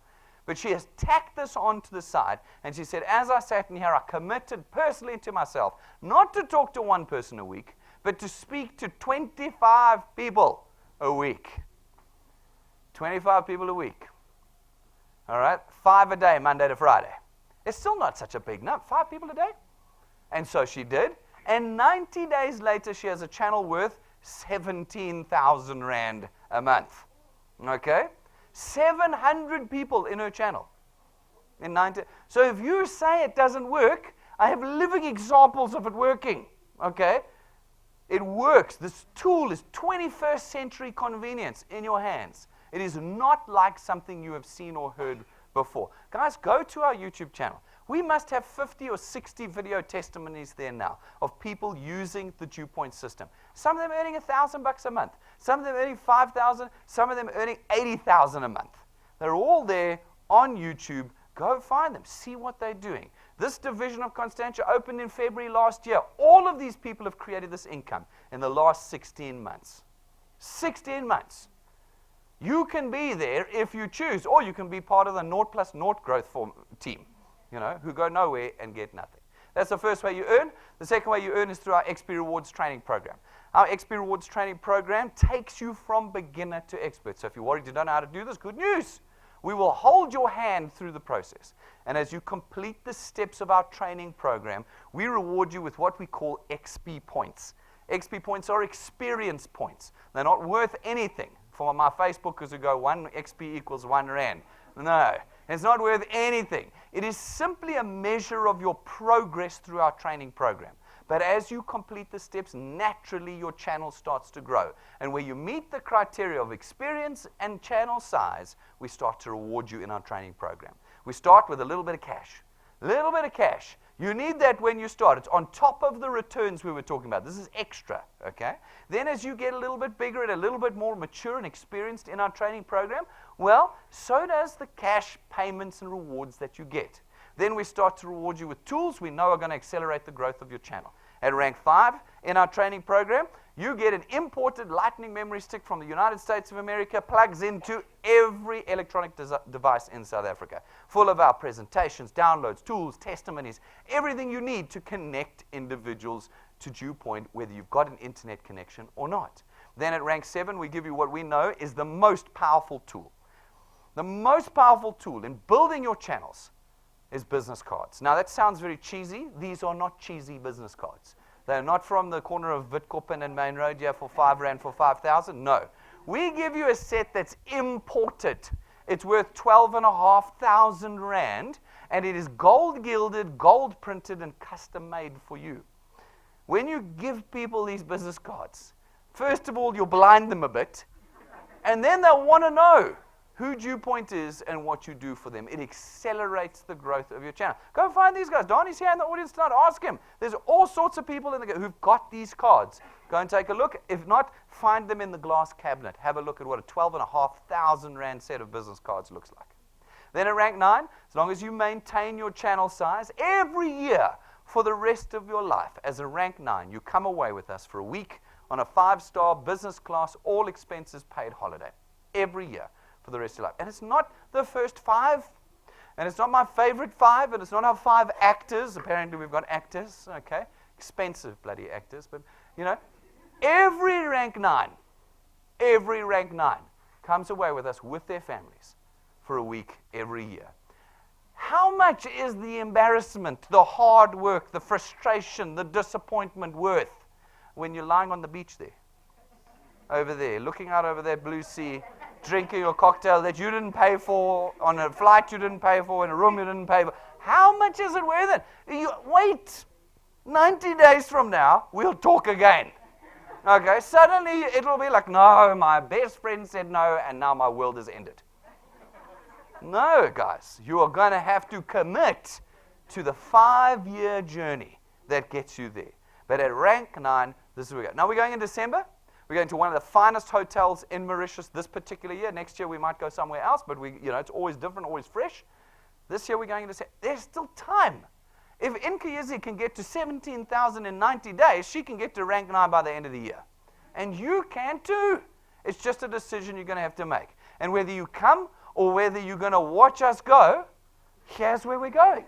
But she has tacked this onto the side, and she said, as I sat in here, I committed personally to myself, not to talk to 1 person a week, but to speak to 25 people a week. 25 people a week. All right? 5 a day, Monday to Friday. It's still not such a big number. 5 people a day? And so she did. And 90 days later, she has a channel worth 17,000 Rand a month. Okay? 700 people in her channel. In 90. So if you say it doesn't work, I have living examples of it working. Okay? It works. This tool is 21st century convenience in your hands. It is not like something you have seen or heard before. Guys, go to our YouTube channel. We must have 50 or 60 video testimonies there now of people using the DuePoint system. Some of them earning $1,000 a month. Some of them earning 5,000. Some of them earning 80,000 a month. They're all there on YouTube. Go find them. See what they're doing. This division of Constantia opened in February last year. All of these people have created this income in the last 16 months. 16 months. You can be there if you choose, or you can be part of the 0+0 growth team, who go nowhere and get nothing. That's the first way you earn. The second way you earn is through our XP Rewards training program. Our XP Rewards training program takes you from beginner to expert. So if you're worried you don't know how to do this, good news. We will hold your hand through the process. And as you complete the steps of our training program, we reward you with what we call XP points. XP points are experience points. They're not worth anything. For my Facebookers who go, 1 XP equals 1 Rand. No, it's not worth anything. It is simply a measure of your progress through our training program. But as you complete the steps, naturally your channel starts to grow. And where you meet the criteria of experience and channel size, we start to reward you in our training program. We start with a little bit of cash. Little bit of cash. You need that when you start. It's on top of the returns we were talking about. This is extra, okay? Then as you get a little bit bigger and a little bit more mature and experienced in our training program, well, so does the cash payments and rewards that you get. Then we start to reward you with tools we know are going to accelerate the growth of your channel. At rank 5 in our training program, you get an imported lightning memory stick from the United States of America, plugs into every electronic device in South Africa, full of our presentations, downloads, tools, testimonies, everything you need to connect individuals to DuePoint, whether you've got an internet connection or not. Then at rank 7, we give you what we know is the most powerful tool. The most powerful tool in building your channels is business cards. Now, that sounds very cheesy. These are not cheesy business cards. They're not from the corner of Witkoppen and Main Road here for 5 Rand for 5,000. No. We give you a set that's imported. It's worth 12,500 Rand, and it is gold gilded, gold printed, and custom made for you. When you give people these business cards, first of all, you'll blind them a bit, and then they'll want to know who DuePoint is and what you do for them. It accelerates the growth of your channel. Go find these guys. Donnie's here in the audience tonight. Ask him. There's all sorts of people who've got these cards. Go and take a look. If not, find them in the glass cabinet. Have a look at what a 12,500 Rand set of business cards looks like. Then at rank 9, as long as you maintain your channel size, every year for the rest of your life, as a rank 9, you come away with us for a week on a 5-star business class, all expenses paid holiday. Every year. For the rest of your life. And it's not the first 5, and it's not my favorite 5, and it's not our 5 actors. Apparently we've got actors, okay? Expensive bloody actors, but you know, every rank 9 comes away with us with their families for a week every year. How much is the embarrassment, the hard work, the frustration, the disappointment worth when you're lying on the beach there? Over there, looking out over that blue sea, drinking a cocktail that you didn't pay for, on a flight you didn't pay for, in a room you didn't pay for. How much is it worth it? You wait 90 days from now, we'll talk again. Okay, suddenly it'll be like, no, my best friend said no, and now my world has ended. No, guys, you are going to have to commit to the 5-year journey that gets you there. But at rank 9, this is where we go. Now we're going in December. We're going to one of the finest hotels in Mauritius this particular year. Next year we might go somewhere else, but it's always different, always fresh. This year we're going into there's still time. If Nkiyezi can get to 17,000 in 90 days, she can get to rank 9 by the end of the year. And you can too. It's just a decision you're going to have to make. And whether you come or whether you're going to watch us go, here's where we're going.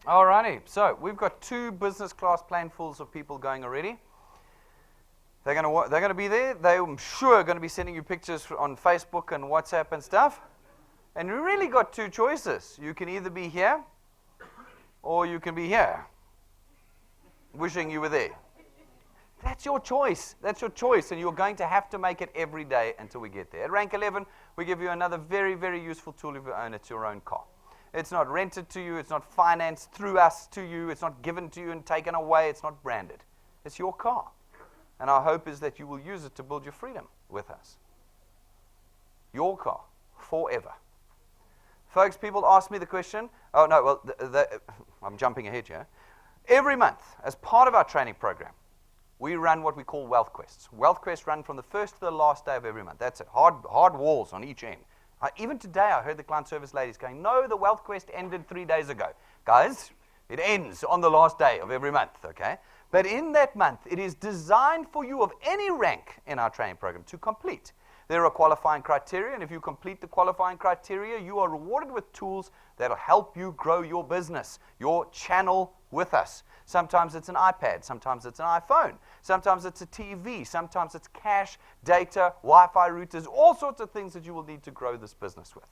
Alrighty, so we've got 2 business class planefuls of people going already. They're going to be there. I'm sure going to be sending you pictures on Facebook and WhatsApp and stuff. And you really got 2 choices. You can either be here, or you can be here, wishing you were there. That's your choice. That's your choice, and you're going to have to make it every day until we get there. At rank 11, we give you another very, very useful tool if you own it, your own car. It's not rented to you. It's not financed through us to you. It's not given to you and taken away. It's not branded. It's your car. And our hope is that you will use it to build your freedom with us. Your car, forever. Folks, people ask me the question. Oh, no, well, I'm jumping ahead here. Every month, as part of our training program, we run what we call wealth quests. Wealth quests run from the first to the last day of every month. That's it. Hard walls on each end. Even today, I heard the client service ladies going, no, the wealth quest ended 3 days ago. Guys, it ends on the last day of every month, okay? But in that month, it is designed for you of any rank in our training program to complete. There are qualifying criteria, and if you complete the qualifying criteria, you are rewarded with tools that will help you grow your business, your channel with us. Sometimes it's an iPad, sometimes it's an iPhone, sometimes it's a TV, sometimes it's cash, data, Wi-Fi routers, all sorts of things that you will need to grow this business with.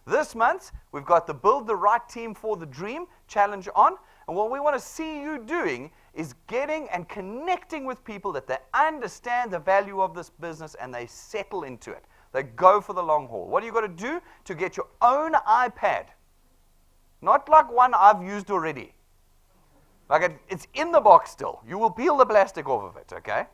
This month, we've got the Build the Right Team for the Dream challenge on, and what we want to see you doing is getting and connecting with people that they understand the value of this business and they settle into it. They go for the long haul. What do you got to do to get your own iPad? Not like one I've used already. Like it's in the box still. You will peel the plastic off of it, okay?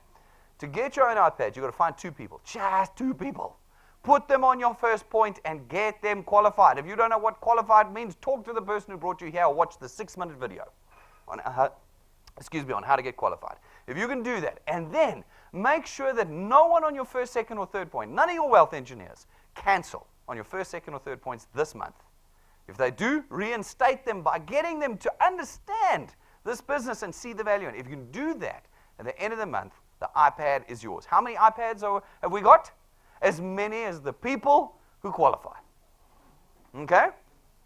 To get your own iPad, you've got to find 2 people. Just 2 people. Put them on your first point and get them qualified. If you don't know what qualified means, talk to the person who brought you here or watch the 6-minute video on how to get qualified. If you can do that, and then make sure that no one on your first, second, or third point, none of your wealth engineers, cancel on your first, second, or third points this month. If they do, reinstate them by getting them to understand this business and see the value in it. If you can do that, at the end of the month, the iPad is yours. How many iPads have we got? As many as the people who qualify. Okay?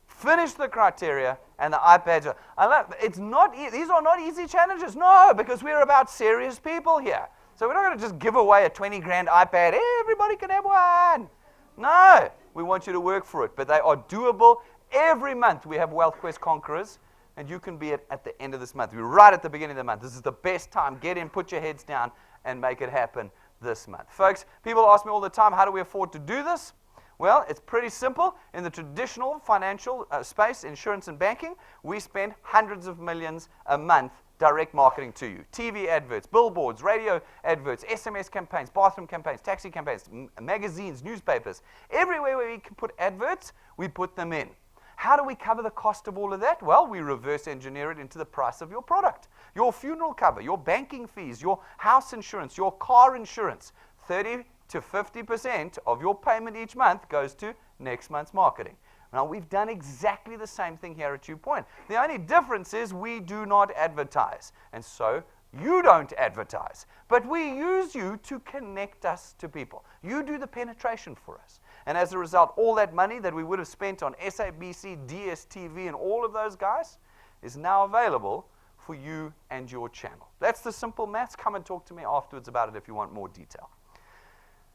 Finish the criteria, and the iPads are. These are not easy challenges. No, because we're about serious people here. So we're not going to just give away a 20 grand iPad. Everybody can have one. No, we want you to work for it. But they are doable. Every month we have Wealth Quest Conquerors, and you can be at the end of this month. We're right at the beginning of the month. This is the best time. Get in, put your heads down, and make it happen this month. Folks, people ask me all the time, how do we afford to do this? Well, it's pretty simple. In the traditional financial space, insurance and banking, we spend hundreds of millions a month direct marketing to you. TV adverts, billboards, radio adverts, SMS campaigns, bathroom campaigns, taxi campaigns, magazines, newspapers. Everywhere where we can put adverts, we put them in. How do we cover the cost of all of that? Well, we reverse engineer it into the price of your product. Your funeral cover, your banking fees, your house insurance, your car insurance. 30 to 50% of your payment each month goes to next month's marketing. Now, we've done exactly the same thing here at DuePoint. The only difference is we do not advertise, and so you don't advertise. But we use you to connect us to people. You do the penetration for us. And as a result, all that money that we would have spent on SABC, DSTV, and all of those guys is now available for you and your channel. That's the simple maths. Come and talk to me afterwards about it if you want more detail.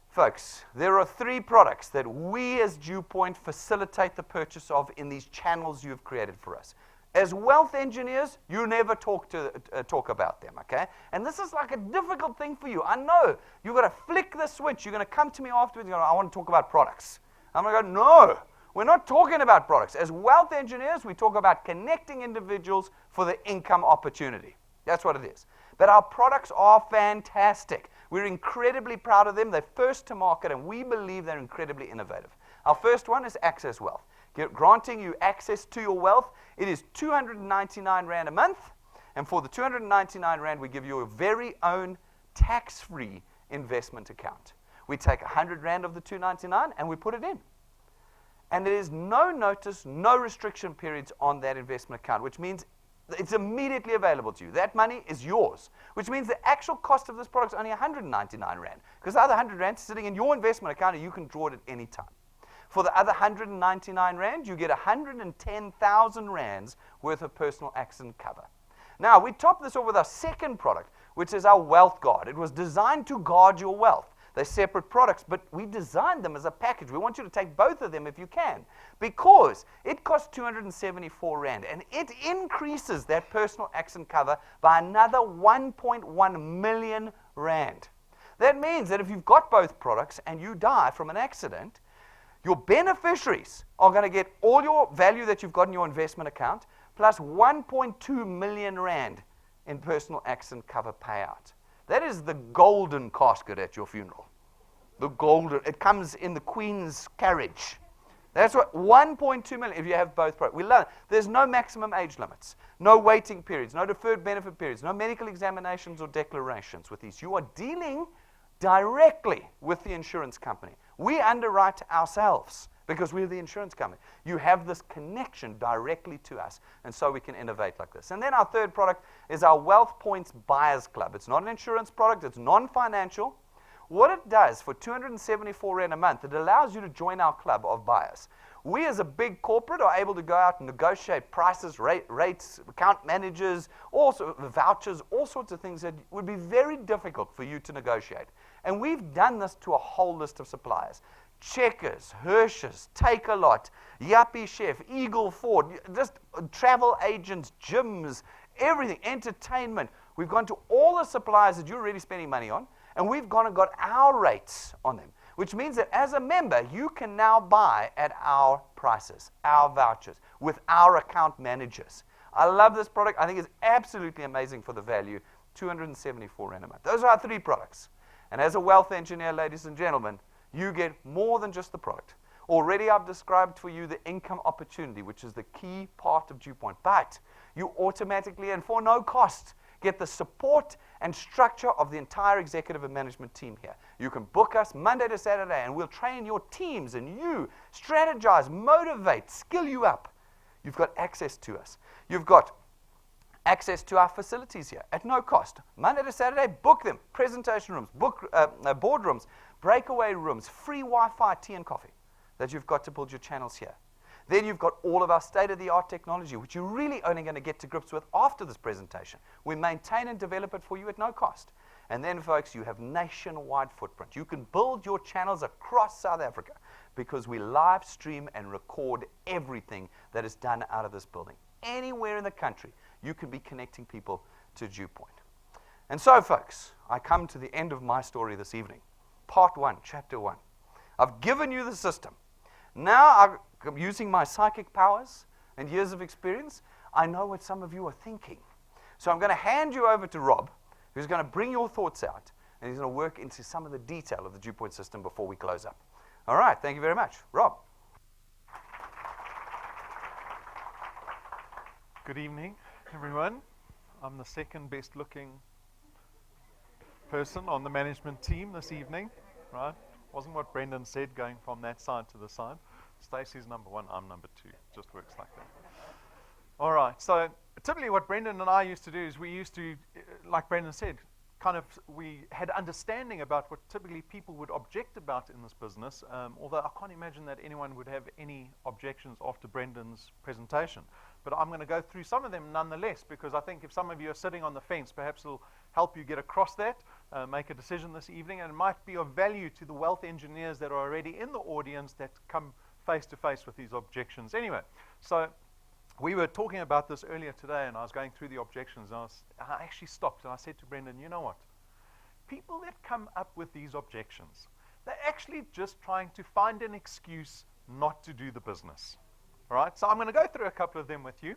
Folks, there are 3 products that we as DuePoint facilitate the purchase of in these channels you've created for us. As wealth engineers, you never talk about them, okay? And this is like a difficult thing for you. I know. You've got to flick the switch. You're going to come to me afterwards and go, I want to talk about products. I'm going to go, no, we're not talking about products. As wealth engineers, we talk about connecting individuals for the income opportunity. That's what it is. But our products are fantastic. We're incredibly proud of them. They're first to market, and we believe they're incredibly innovative. Our first one is Access Wealth. Granting you access to your wealth. It is 299 Rand a month, and for the 299 Rand, we give you a very own tax-free investment account. We take 100 Rand of the 299 and we put it in. And there is no notice, no restriction periods on that investment account, which means it's immediately available to you. That money is yours, which means the actual cost of this product is only 199 Rand, because the other 100 Rand is sitting in your investment account and you can draw it at any time. For the other 199 Rand, you get 110,000 Rands worth of personal accident cover. Now, we top this off with our second product, which is our Wealth Guard. It was designed to guard your wealth. They're separate products, but we designed them as a package. We want you to take both of them if you can, because it costs 274 Rand, and it increases that personal accident cover by another 1.1 million Rand. That means that if you've got both products and you die from an accident, your beneficiaries are going to get all your value that you've got in your investment account, plus 1.2 million Rand in personal accident cover payout. That is the golden casket at your funeral. The golden, it comes in the Queen's carriage. That's what, 1.2 million if you have both products. We love it. There's no maximum age limits, no waiting periods, no deferred benefit periods, no medical examinations or declarations with these. You are dealing directly with the insurance company. We underwrite ourselves because we're the insurance company. You have this connection directly to us, and so we can innovate like this. And then our third product is our Wealth Points Buyers Club. It's not an insurance product. It's non-financial. What it does for 274 Rand a month, it allows you to join our club of buyers. We as a big corporate are able to go out and negotiate prices, rates, account managers, also vouchers, all sorts of things that would be very difficult for you to negotiate. And we've done this to a whole list of suppliers. Checkers, Hirsch's, Take-A-Lot, Yuppie Chef, Eagle Ford, just travel agents, gyms, everything, entertainment. We've gone to all the suppliers that you're really spending money on, and we've gone and got our rates on them, which means that as a member, you can now buy at our prices, our vouchers, with our account managers. I love this product. I think it's absolutely amazing for the value, 274 Rand a month. Those are our three products. And as a wealth engineer, ladies and gentlemen, you get more than just the product. Already I've described for you the income opportunity, which is the key part of DuePoint. But you automatically and for no cost get the support and structure of the entire executive and management team here. You can book us Monday to Saturday, and we'll train your teams and you strategize, motivate, skill you up. You've got access to us. You've got access to our facilities here at no cost. Monday to Saturday, book them. Presentation rooms, boardrooms, breakaway rooms, free Wi-Fi, tea and coffee that you've got to build your channels here. Then you've got all of our state-of-the-art technology, which you're really only going to get to grips with after this presentation. We maintain and develop it for you at no cost. And then, folks, you have nationwide footprint. You can build your channels across South Africa because we live stream and record everything that is done out of this building. Anywhere in the country, you can be connecting people to DuePoint. And so, folks, I come to the end of my story this evening. Part 1, Chapter 1. I've given you the system. Now I'm using my psychic powers and years of experience. I know what some of you are thinking. So I'm going to hand you over to Rob, who's going to bring your thoughts out, and he's going to work into some of the detail of the DuePoint system before we close up. All right, thank you very much. Rob. Good evening, everyone. I'm the second best looking person on the management team this evening, right? Wasn't what Brendan said, going from that side to the side. Stacey's number 1, I'm number 2. Just works like that. All right, so typically what Brendan and I used to do is we used to, like Brendan said, we had understanding about what typically people would object about in this business, although I can't imagine that anyone would have any objections after Brendan's presentation. But I'm going to go through some of them nonetheless, because I think if some of you are sitting on the fence, perhaps it'll help you get across that, make a decision this evening, and it might be of value to the wealth engineers that are already in the audience that come face to face with these objections. Anyway, so we were talking about this earlier today, and I was going through the objections, and I actually stopped, and I said to Brendan, you know what? People that come up with these objections, they're actually just trying to find an excuse not to do the business. All right, so I'm going to go through a couple of them with you.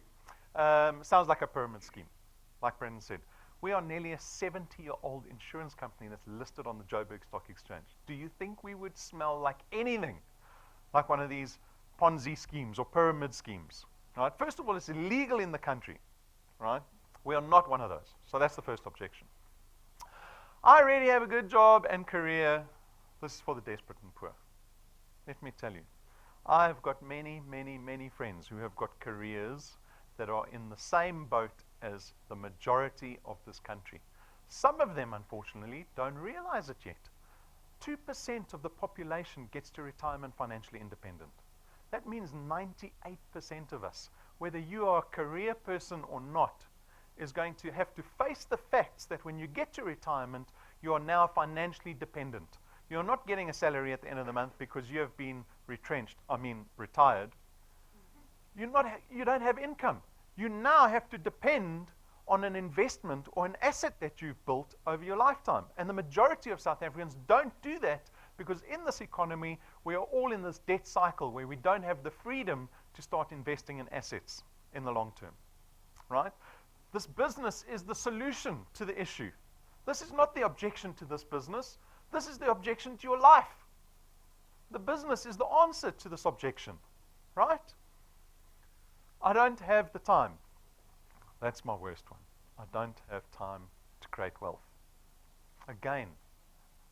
Sounds like a pyramid scheme, like Brendan said. We are nearly a 70-year-old insurance company that's listed on the Joburg Stock Exchange. Do you think we would smell like anything like one of these Ponzi schemes or pyramid schemes? Right? First of all, it's illegal in the country. Right? We are not one of those. So that's the first objection. I already have a good job and career. This is for the desperate and poor. Let me tell you, I've got many, many, many friends who have got careers that are in the same boat as the majority of this country. Some of them, unfortunately, don't realize it yet. 2% of the population gets to retirement financially independent. That means 98% of us, whether you are a career person or not, is going to have to face the facts that when you get to retirement, you are now financially dependent. You're not getting a salary at the end of the month because you have been retired. You don't have income. You now have to depend on an investment or an asset that you've built over your lifetime. And the majority of South Africans don't do that because in this economy, we are all in this debt cycle where we don't have the freedom to start investing in assets in the long term, right? This business is the solution to the issue. This is not the objection to this business. This is the objection to your life. The business is the answer to this objection, right? I don't have the time. That's my worst one. I don't have time to create wealth. Again,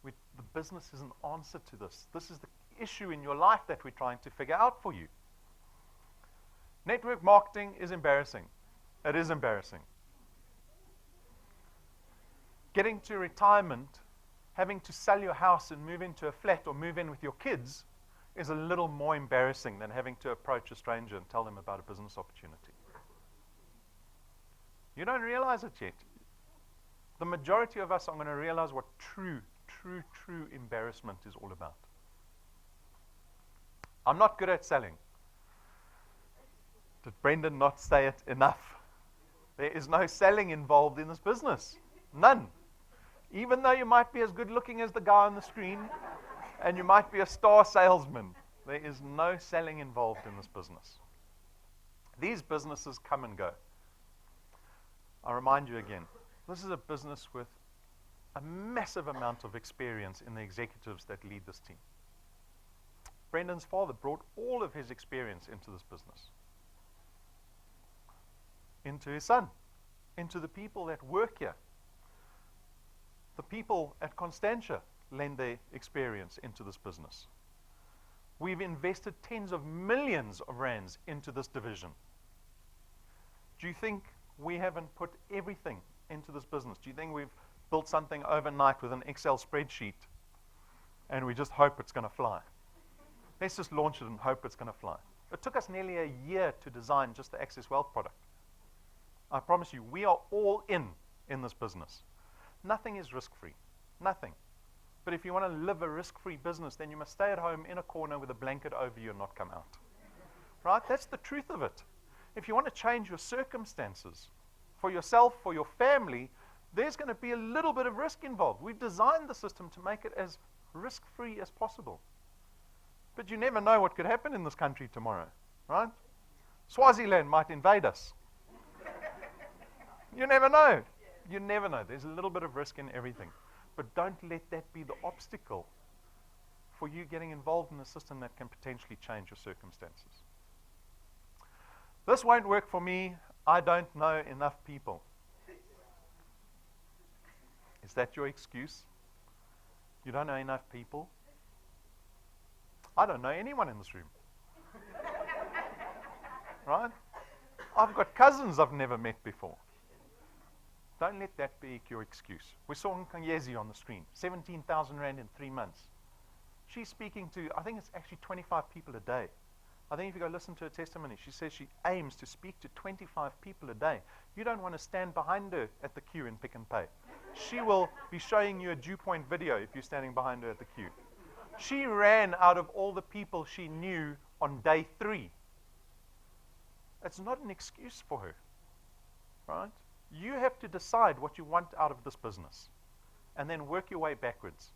the business is an answer to this. This is the issue in your life that we're trying to figure out for you. Network marketing is embarrassing. It is embarrassing. Getting to retirement, having to sell your house and move into a flat or move in with your kids is a little more embarrassing than having to approach a stranger and tell them about a business opportunity. You don't realize it yet. The majority of us are going to realize what true embarrassment is all about. I'm not good at selling. Did Brendan not say it enough? There is no selling involved in this business. None. Even though you might be as good looking as the guy on the screen and you might be a star salesman, there is no selling involved in this business. These businesses come and go. I remind you again, this is a business with a massive amount of experience in the executives that lead this team. Brendan's father brought all of his experience into this business, into his son, into the people that work here. The people at Constantia lend their experience into this business. We've invested tens of millions of rands into this division. Do you think we haven't put everything into this business? Do you think we've built something overnight with an Excel spreadsheet and we just hope it's going to fly? Let's just launch it and hope it's going to fly. It took us nearly a year to design just the Access Wealth product. I promise you, we are all in this business. Nothing is risk-free. Nothing. But if you want to live a risk-free business, then you must stay at home in a corner with a blanket over you and not come out. Right? That's the truth of it. If you want to change your circumstances for yourself, for your family, there's going to be a little bit of risk involved. We've designed the system to make it as risk-free as possible. But you never know what could happen in this country tomorrow, right? Swaziland might invade us. You never know. You never know. There's a little bit of risk in everything. But don't let that be the obstacle for you getting involved in a system that can potentially change your circumstances. This won't work for me. I don't know enough people. Is that your excuse? You don't know enough people? I don't know anyone in this room. Right? I've got cousins I've never met before. Don't let that be your excuse. We saw Nkanyezi on the screen, 17,000 Rand in 3 months. She's speaking to, I think it's actually 25 people a day. I think if you go listen to her testimony, she says she aims to speak to 25 people a day. You don't want to stand behind her at the queue in Pick n Pay. She will be showing you a DuePoint video if you're standing behind her at the queue. She ran out of all the people she knew on day 3. That's not an excuse for her, right? You have to decide what you want out of this business and then work your way backwards.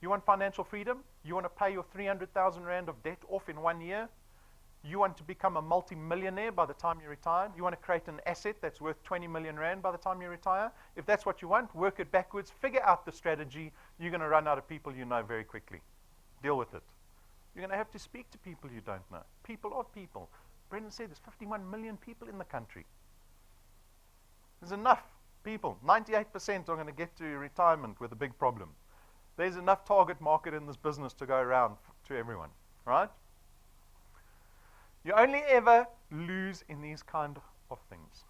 You want financial freedom? You want to pay your 300,000 Rand of debt off in 1 year? You want to become a multi-millionaire by the time you retire? You want to create an asset that's worth 20 million Rand by the time you retire? If that's what you want, work it backwards, figure out the strategy. You're going to run out of people you know very quickly. Deal with it. You're going to have to speak to people you don't know. People are people. Brendan said there's 51 million people in the country. There's enough people. 98% are going to get to retirement with a big problem. There's enough target market in this business to go around to everyone, right? You only ever lose in these kind of things.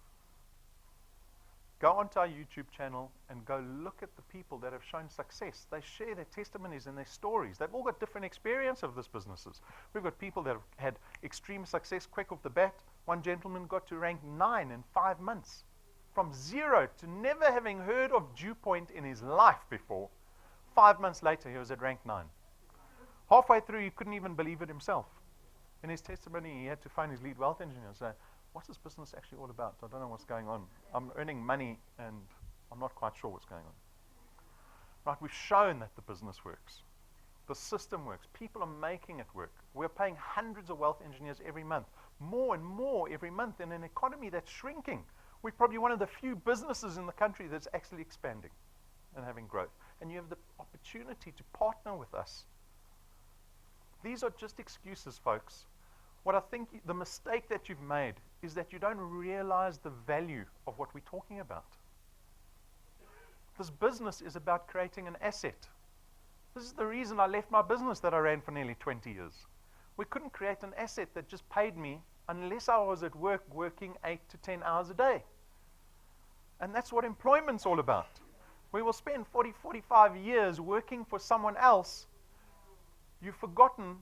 Go onto our YouTube channel and go look at the people that have shown success. They share their testimonies and their stories. They've all got different experience of these businesses. We've got people that have had extreme success quick off the bat. One gentleman got to rank 9 in 5 months. From 0 to never having heard of DuePoint in his life before. 5 months later, he was at rank 9. Halfway through, he couldn't even believe it himself. In his testimony, he had to phone his lead wealth engineer and say, what's this business actually all about? I don't know what's going on. I'm earning money and I'm not quite sure what's going on. Right, we've shown that the business works. The system works. People are making it work. We're paying hundreds of wealth engineers every month, more and more every month in an economy that's shrinking. We're probably one of the few businesses in the country that's actually expanding and having growth. And you have the opportunity to partner with us. These are just excuses, folks. What I think the mistake that you've made is that you don't realize the value of what we're talking about. This business is about creating an asset. This is the reason I left my business that I ran for nearly 20 years. We couldn't create an asset that just paid me unless I was at work working 8 to 10 hours a day. And that's what employment's all about. We will spend 40, 45 years working for someone else. You've forgotten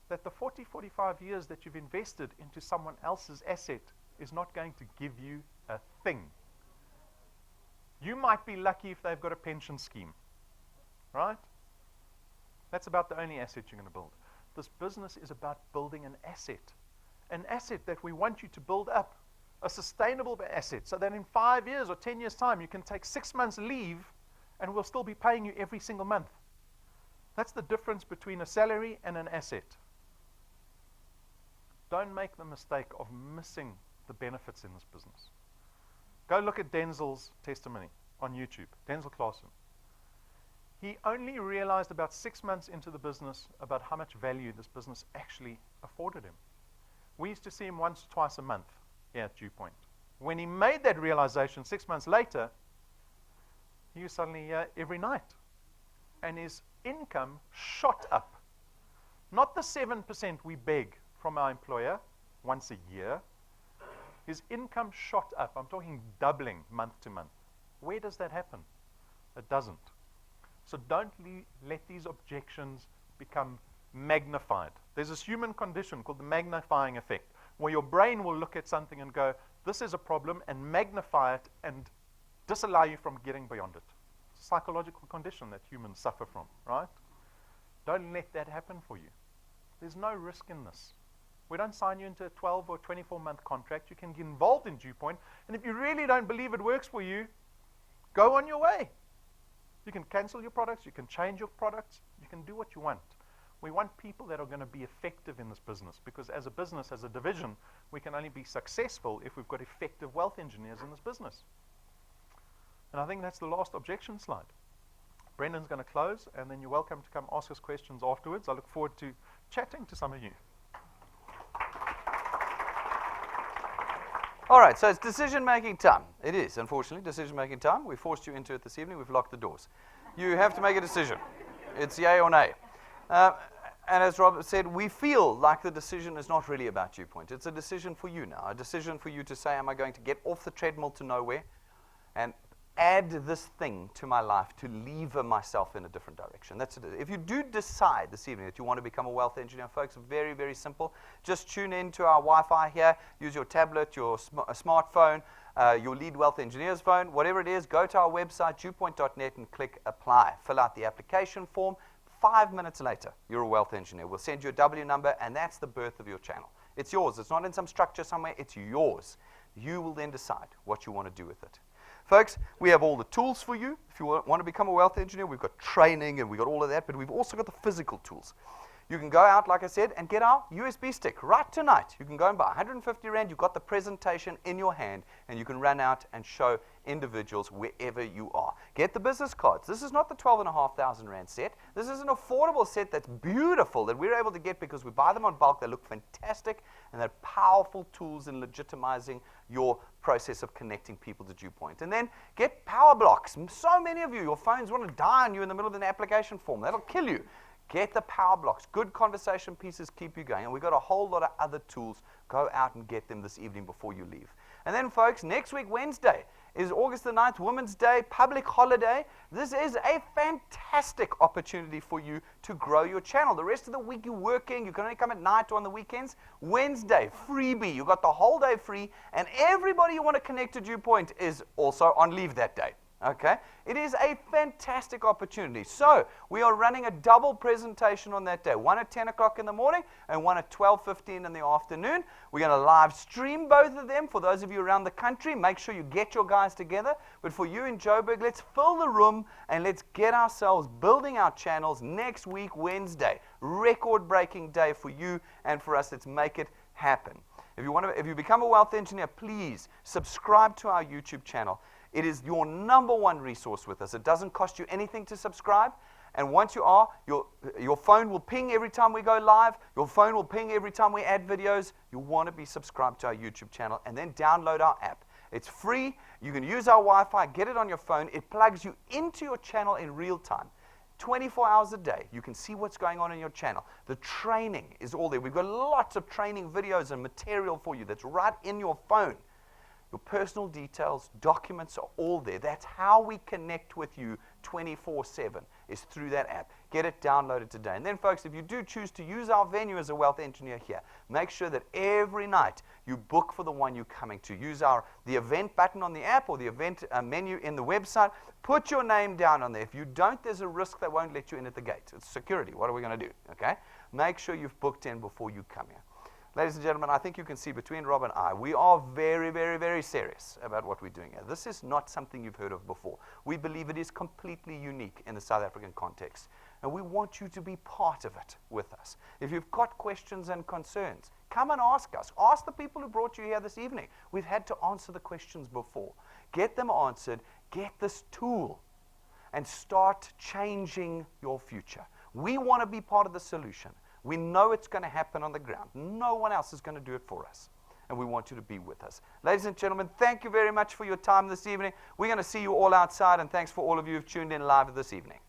that the 40, 45 years that you've invested into someone else's asset is not going to give you a thing. You might be lucky if they've got a pension scheme, right? That's about the only asset you're going to build. This business is about building an asset that we want you to build up, a sustainable asset, so that in 5 years or 10 years' time, you can take 6 months leave and we'll still be paying you every single month. That's the difference between a salary and an asset. Don't make the mistake of missing the benefits in this business. Go look at Denzel's testimony on YouTube, Denzel Claassen. He only realized about 6 months into the business about how much value this business actually afforded him. We used to see him once or twice a month here at DuePoint. When he made that realization 6 months later, he was suddenly here every night. And his income shot up. Not the 7% we beg from our employer once a year. His income shot up. I'm talking doubling month to month. Where does that happen? It doesn't. So don't let these objections become magnified. There's this human condition called the magnifying effect, where your brain will look at something and go, this is a problem, and magnify it and disallow you from getting beyond it. It's a psychological condition that humans suffer from, right? Don't let that happen for you. There's no risk in this. We don't sign you into a 12 or 24-month contract. You can get involved in DuePoint, and if you really don't believe it works for you, go on your way. You can cancel your products, you can change your products, you can do what you want. We want people that are going to be effective in this business, because as a business, as a division, we can only be successful if we've got effective wealth engineers in this business. And I think that's the last objection slide. Brendan's going to close, and then you're welcome to come ask us questions afterwards. I look forward to chatting to some of you. All right, so it's decision-making time. It is, unfortunately, decision-making time. We forced you into it this evening. We've locked the doors. You have to make a decision. It's yay or nay. And as Robert said, we feel like the decision is not really about DuePoint. It's a decision for you now, a decision for you to say, am I going to get off the treadmill to nowhere and add this thing to my life to lever myself in a different direction? That's it. If you do decide this evening that you want to become a wealth engineer, folks, very, very simple. Just tune in to our Wi-Fi here. Use your tablet, your smartphone, your lead wealth engineer's phone, whatever it is. Go to our website, DuePoint.net, and click apply. Fill out the application form. 5 minutes later, you're a wealth engineer. We'll send you a W number, and that's the birth of your channel. It's yours. It's not in some structure somewhere. It's yours. You will then decide what you want to do with it. Folks, we have all the tools for you. If you want to become a wealth engineer, we've got training and we've got all of that, but we've also got the physical tools. You can go out, like I said, and get our USB stick right tonight. You can go and buy 150 Rand. You've got the presentation in your hand, and you can run out and show individuals wherever you are. Get the business cards. This is not the 12,500 Rand set. This is an affordable set that's beautiful that we're able to get because we buy them on bulk. They look fantastic, and they're powerful tools in legitimizing your process of connecting people to DuePoint. And then get power blocks. So many of you, your phones want to die on you in the middle of an application form. That'll kill you. Get the power blocks. Good conversation pieces keep you going. And we've got a whole lot of other tools. Go out and get them this evening before you leave. And then, folks, next week, Wednesday, is August the 9th, Women's Day, public holiday. This is a fantastic opportunity for you to grow your channel. The rest of the week you're working, you can only come at night or on the weekends. Wednesday, freebie. You got the whole day free, and everybody you want to connect to DuePoint is also on leave that day. Okay? It is a fantastic opportunity. So, we are running a double presentation on that day. One at 10 o'clock in the morning and one at 12:15 in the afternoon. We're going to live stream both of them. For those of you around the country, make sure you get your guys together. But for you in Joburg, let's fill the room and let's get ourselves building our channels next week, Wednesday. Record-breaking day for you and for us. Let's make it happen. If you become a wealth engineer, please subscribe to our YouTube channel. It is your number one resource with us. It doesn't cost you anything to subscribe. And once you are, your phone will ping every time we go live. Your phone will ping every time we add videos. You want to be subscribed to our YouTube channel and then download our app. It's free. You can use our Wi-Fi, get it on your phone. It plugs you into your channel in real time. 24 hours a day. You can see what's going on in your channel. The training is all there. We've got lots of training videos and material for you that's right in your phone. Your personal details, documents are all there. That's how we connect with you 24/7, is through that app. Get it downloaded today. And then, folks, if you do choose to use our venue as a wealth engineer here, make sure that every night you book for the one you're coming to. Use the event button on the app or the event menu in the website. Put your name down on there. If you don't, there's a risk they won't let you in at the gate. It's security. What are we going to do? Okay? Make sure you've booked in before you come here. Ladies and gentlemen, I think you can see between Rob and I, we are very, very, very serious about what we're doing here. This is not something you've heard of before. We believe it is completely unique in the South African context. And we want you to be part of it with us. If you've got questions and concerns, come and ask us. Ask the people who brought you here this evening. We've had to answer the questions before. Get them answered. Get this tool. And start changing your future. We want to be part of the solution. We know it's going to happen on the ground. No one else is going to do it for us. And we want you to be with us. Ladies and gentlemen, thank you very much for your time this evening. We're going to see you all outside, and thanks for all of you who've tuned in live this evening.